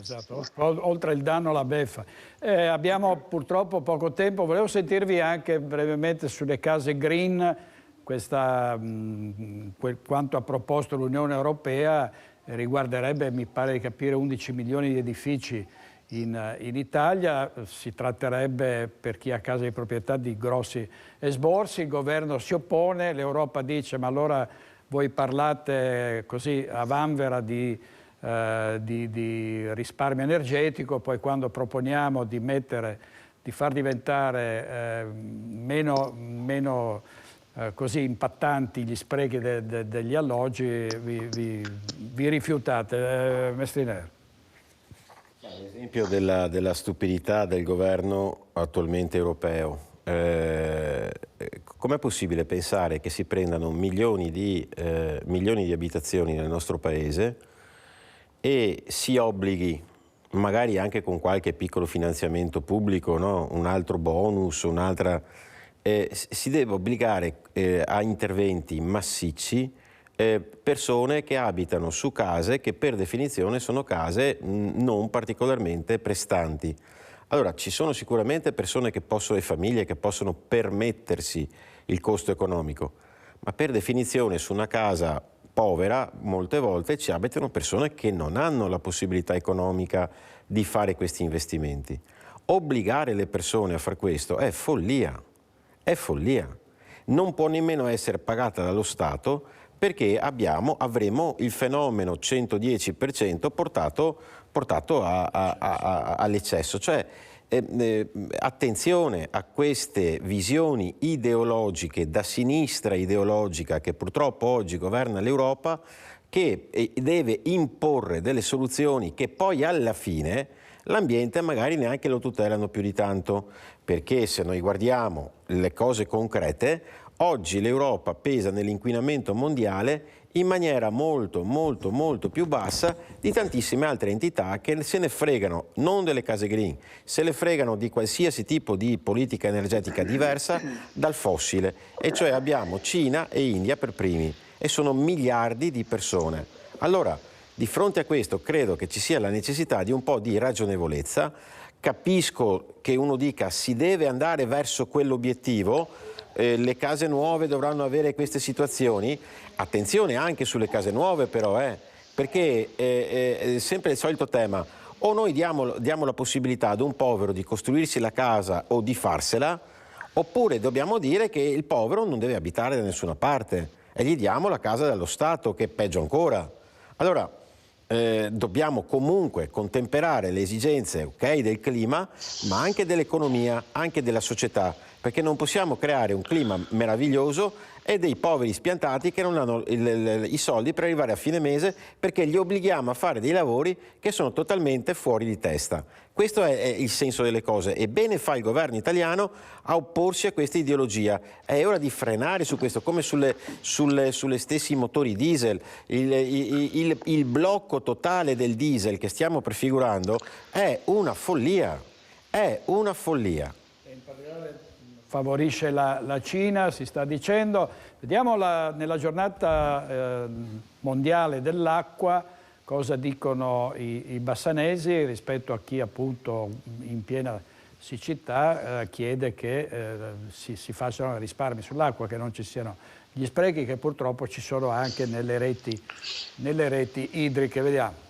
esatto. Oltre il danno la beffa. Abbiamo purtroppo poco tempo, volevo sentirvi anche brevemente sulle case green, quanto ha proposto l'Unione Europea riguarderebbe, mi pare di capire, 11 milioni di edifici in Italia. Si tratterebbe, per chi ha casa di proprietà, di grossi esborsi. Il governo si oppone, l'Europa dice ma allora voi parlate così a vanvera di risparmio energetico, poi quando proponiamo di far diventare meno così impattanti gli sprechi degli alloggi, vi rifiutate. Mestriner. L'esempio della stupidità del governo attualmente europeo. Com'è possibile pensare che si prendano milioni di abitazioni nel nostro paese e si obblighi, magari anche con qualche piccolo finanziamento pubblico, no? Un altro bonus, un'altra... si deve obbligare a interventi massicci persone che abitano su case che per definizione sono case non particolarmente prestanti. Allora, ci sono sicuramente persone che possono, e famiglie che possono permettersi il costo economico, ma per definizione su una casa povera molte volte ci abitano persone che non hanno la possibilità economica di fare questi investimenti. Obbligare le persone a fare questo è follia. È follia. Non può nemmeno essere pagata dallo Stato, perché avremo il fenomeno 110% portato all'eccesso. Cioè, attenzione a queste visioni ideologiche, da sinistra ideologica, che purtroppo oggi governa l'Europa, che deve imporre delle soluzioni che poi alla fine l'ambiente magari neanche lo tutelano più di tanto, perché se noi guardiamo le cose concrete, oggi l'Europa pesa nell'inquinamento mondiale in maniera molto più bassa di tantissime altre entità che se ne fregano non delle case green, se ne fregano di qualsiasi tipo di politica energetica diversa dal fossile, e cioè abbiamo Cina e India per primi, e sono miliardi di persone. Allora, Di fronte a questo credo che ci sia la necessità di un po' di ragionevolezza. Capisco che uno dica si deve andare verso quell'obiettivo, le case nuove dovranno avere queste situazioni. Attenzione anche sulle case nuove però, perché è sempre il solito tema. O noi diamo la possibilità ad un povero di costruirsi la casa o di farsela, oppure dobbiamo dire che il povero non deve abitare da nessuna parte e gli diamo la casa dello Stato, che è peggio ancora. Allora, dobbiamo comunque contemperare le esigenze del clima, ma anche dell'economia, anche della società, perché non possiamo creare un clima meraviglioso e dei poveri spiantati che non hanno i soldi per arrivare a fine mese, perché li obblighiamo a fare dei lavori che sono totalmente fuori di testa. Questo è il senso delle cose e bene fa il governo italiano a opporsi a questa ideologia. È ora di frenare su questo, come sulle stessi motori diesel. Il blocco totale del diesel che stiamo prefigurando è una follia, Favorisce la Cina, si sta dicendo. Vediamo nella giornata mondiale dell'acqua cosa dicono i bassanesi rispetto a chi appunto in piena siccità chiede che si facciano risparmi sull'acqua, che non ci siano gli sprechi che purtroppo ci sono anche nelle reti idriche. Vediamo.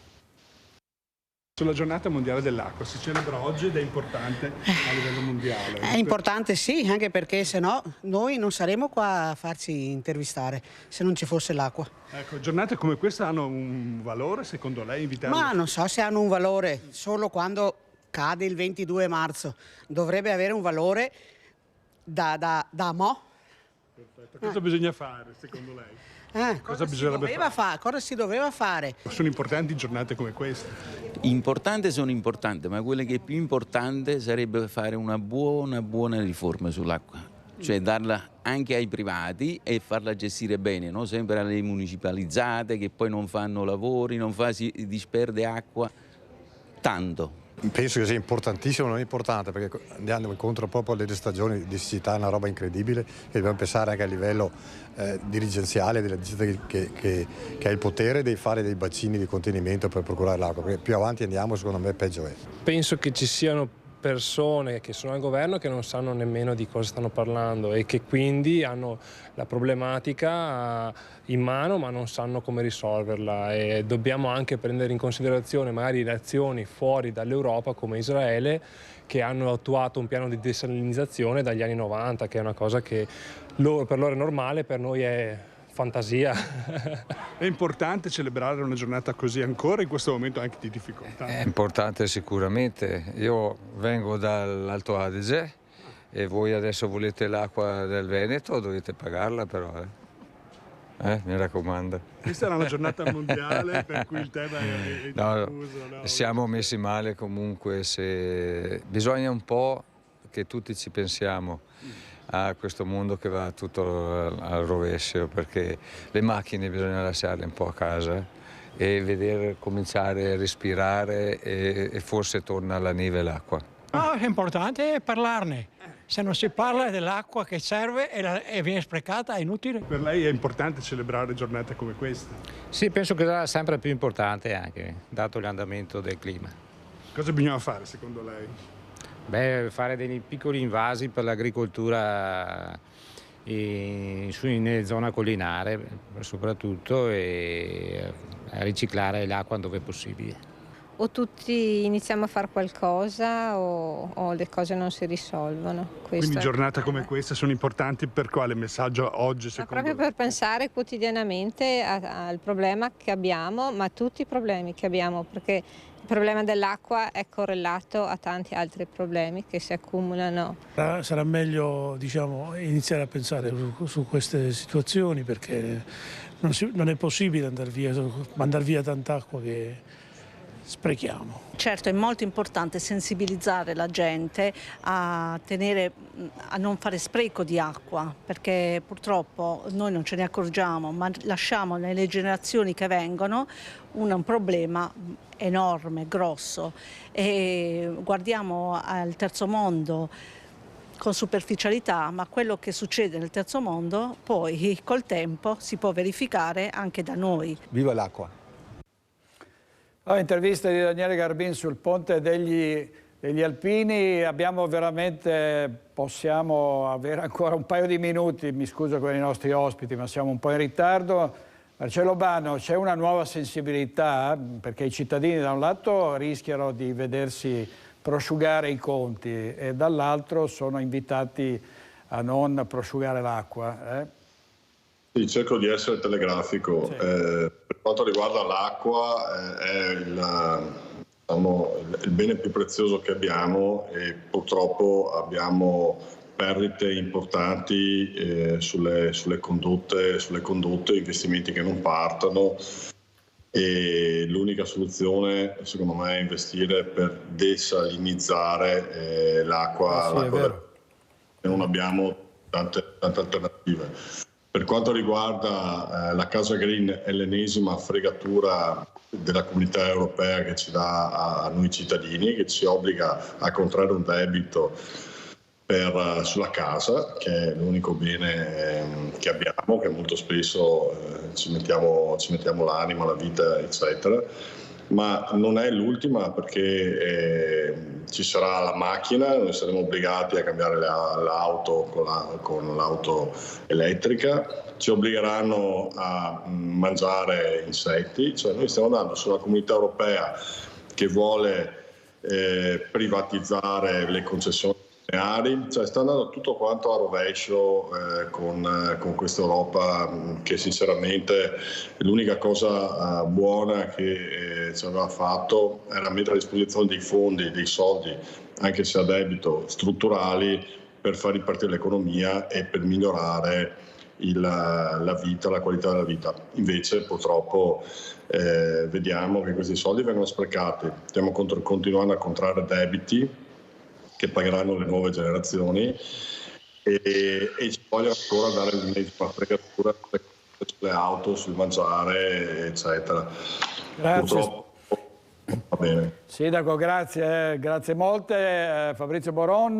Sulla giornata mondiale dell'acqua si celebra oggi ed è importante a livello mondiale. È importante sì, anche perché se no noi non saremo qua a farci intervistare se non ci fosse l'acqua. Ecco, giornate come questa hanno un valore secondo lei? Invitarli? Ma non so se hanno un valore, solo quando cade il 22 marzo. Dovrebbe avere un valore da mo'. Perfetto. Cosa bisogna fare secondo lei? Cosa si doveva fare? Sono importanti giornate come queste? Importanti sono importanti, ma quello che è più importante sarebbe fare una buona riforma sull'acqua, cioè darla anche ai privati e farla gestire bene, non sempre alle municipalizzate che poi non fanno lavori, si disperde acqua tanto. Penso che sia importantissimo, non è importante, perché andiamo incontro proprio alle stagioni di siccità, è una roba incredibile e dobbiamo pensare anche a livello dirigenziale della che ha il potere di fare dei bacini di contenimento per procurare l'acqua, perché più avanti andiamo secondo me peggio è. Penso che ci siano persone che sono al governo che non sanno nemmeno di cosa stanno parlando e che quindi hanno la problematica in mano ma non sanno come risolverla, e dobbiamo anche prendere in considerazione magari le azioni fuori dall'Europa come Israele, che hanno attuato un piano di desalinizzazione dagli anni 90, che è una cosa che per loro è normale, per noi è fantasia. È importante celebrare una giornata così ancora in questo momento anche di difficoltà. È importante sicuramente. Io vengo dall'Alto Adige e voi adesso volete l'acqua del Veneto, dovete pagarla però. Mi raccomando. Questa era una giornata mondiale per cui il tema è diffuso. No? Siamo messi male comunque, bisogna un po' che tutti ci pensiamo a questo mondo che va tutto al rovescio, perché le macchine bisogna lasciarle un po' a casa e vedere cominciare a respirare e forse torna alla neve l'acqua. No, è importante parlarne. Se non si parla dell'acqua che serve e viene sprecata è inutile. Per lei è importante celebrare giornate come queste? Sì, penso che sarà sempre più importante anche, dato l'andamento del clima. Cosa bisogna fare secondo lei? Fare dei piccoli invasi per l'agricoltura nelle zone collinare soprattutto, e riciclare l'acqua dove è possibile. O tutti iniziamo a fare qualcosa o le cose non si risolvono. Quindi giornate come queste sono importanti per quale messaggio oggi secondo lei? Proprio per pensare quotidianamente al problema che abbiamo, ma a tutti i problemi che abbiamo, perché il problema dell'acqua è correlato a tanti altri problemi che si accumulano. Sarà meglio iniziare a pensare su queste situazioni, perché non è possibile mandar via tant'acqua che sprechiamo. Certo, è molto importante sensibilizzare la gente a non fare spreco di acqua, perché purtroppo noi non ce ne accorgiamo, ma lasciamo nelle generazioni che vengono un problema enorme, grosso, e guardiamo al terzo mondo con superficialità, ma quello che succede nel terzo mondo poi col tempo si può verificare anche da noi. Viva l'acqua! Intervista di Daniele Garbin sul ponte degli Alpini. Possiamo avere ancora un paio di minuti, mi scuso con i nostri ospiti, ma siamo un po' in ritardo. Marcello Bano, c'è una nuova sensibilità perché i cittadini da un lato rischiano di vedersi prosciugare i conti e dall'altro sono invitati a non prosciugare l'acqua. Sì, cerco di essere telegrafico. Sì. Per quanto riguarda l'acqua è il bene più prezioso che abbiamo e purtroppo abbiamo perdite importanti sulle condotte, investimenti che non partono, e l'unica soluzione secondo me è investire per desalinizzare l'acqua. Sì, è vero. Non abbiamo tante alternative. Per quanto riguarda la Casa Green, è l'ennesima fregatura della Comunità Europea che ci dà a noi cittadini, che ci obbliga a contrarre un debito sulla casa, che è l'unico bene che abbiamo, che molto spesso ci mettiamo l'anima, la vita, eccetera. Ma non è l'ultima, perché ci sarà la macchina, noi saremo obbligati a cambiare l'auto con l'auto elettrica, ci obbligheranno a mangiare insetti, cioè noi stiamo andando su una Comunità Europea che vuole privatizzare le concessioni balneari, cioè sta andando tutto quanto a rovescio con questa Europa che sinceramente l'unica cosa buona che ci aveva fatto era mettere a disposizione dei fondi, dei soldi, anche se a debito, strutturali, per far ripartire l'economia e per migliorare la vita, la qualità della vita. Invece purtroppo vediamo che questi soldi vengono sprecati, stiamo continuando a contrarre debiti che pagheranno le nuove generazioni e ci vogliono ancora dare l'ennesima fregatura sulle auto, sul mangiare, eccetera. Grazie. Purtroppo va bene. Sindaco, grazie molte. Fabrizio Boron.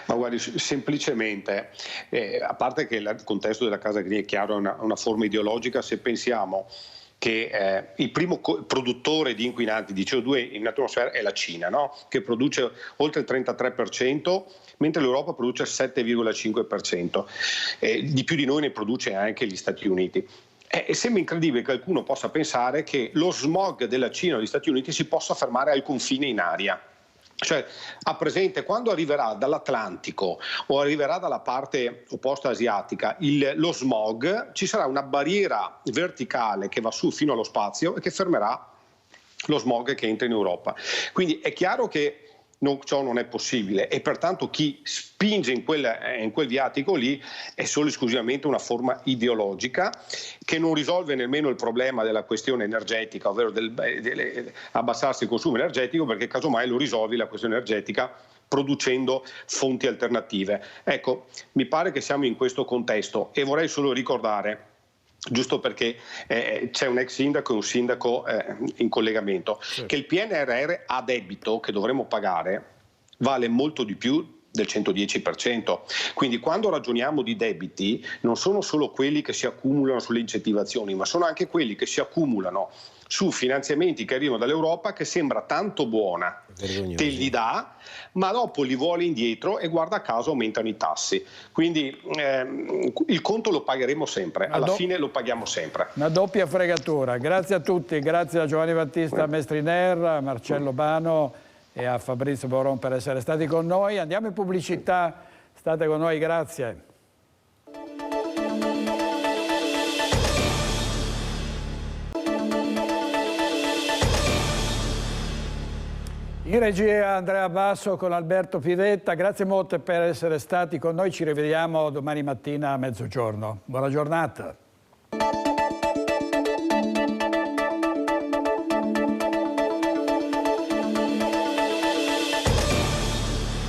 Ma guardi, semplicemente, a parte che il contesto della Casa Green è chiaro, è una forma ideologica, se pensiamo che il primo produttore di inquinanti di CO2 in atmosfera è la Cina, no? Che produce oltre il 33%, mentre l'Europa produce il 7,5%. Di più di noi ne produce anche gli Stati Uniti. E sembra incredibile che qualcuno possa pensare che lo smog della Cina o degli Stati Uniti si possa fermare al confine in aria. Cioè, ha presente, quando arriverà dall'Atlantico o arriverà dalla parte opposta asiatica lo smog, ci sarà una barriera verticale che va su fino allo spazio e che fermerà lo smog che entra in Europa. Quindi è chiaro che ciò non è possibile e pertanto chi spinge in quel viatico lì è solo esclusivamente una forma ideologica che non risolve nemmeno il problema della questione energetica, ovvero abbassarsi il consumo energetico, perché casomai lo risolvi la questione energetica producendo fonti alternative. Ecco, mi pare che siamo in questo contesto e vorrei solo ricordare, giusto perché c'è un ex sindaco e un sindaco in collegamento, sì, che il PNRR a debito che dovremo pagare vale molto di più del 110%. Quindi quando ragioniamo di debiti non sono solo quelli che si accumulano sulle incentivazioni, ma sono anche quelli che si accumulano su finanziamenti che arrivano dall'Europa, che sembra tanto buona, te li dà, ma dopo li vuole indietro e guarda caso aumentano i tassi. Quindi il conto lo pagheremo sempre, alla fine lo paghiamo sempre. Una doppia fregatura. Grazie a tutti, grazie a Giovanni Battista Mestriner, a Marcello Bano e a Fabrizio Boron per essere stati con noi. Andiamo in pubblicità, state con noi, grazie. In regia Andrea Basso con Alberto Pivetta, grazie molte per essere stati con noi, ci rivediamo domani mattina a mezzogiorno. Buona giornata.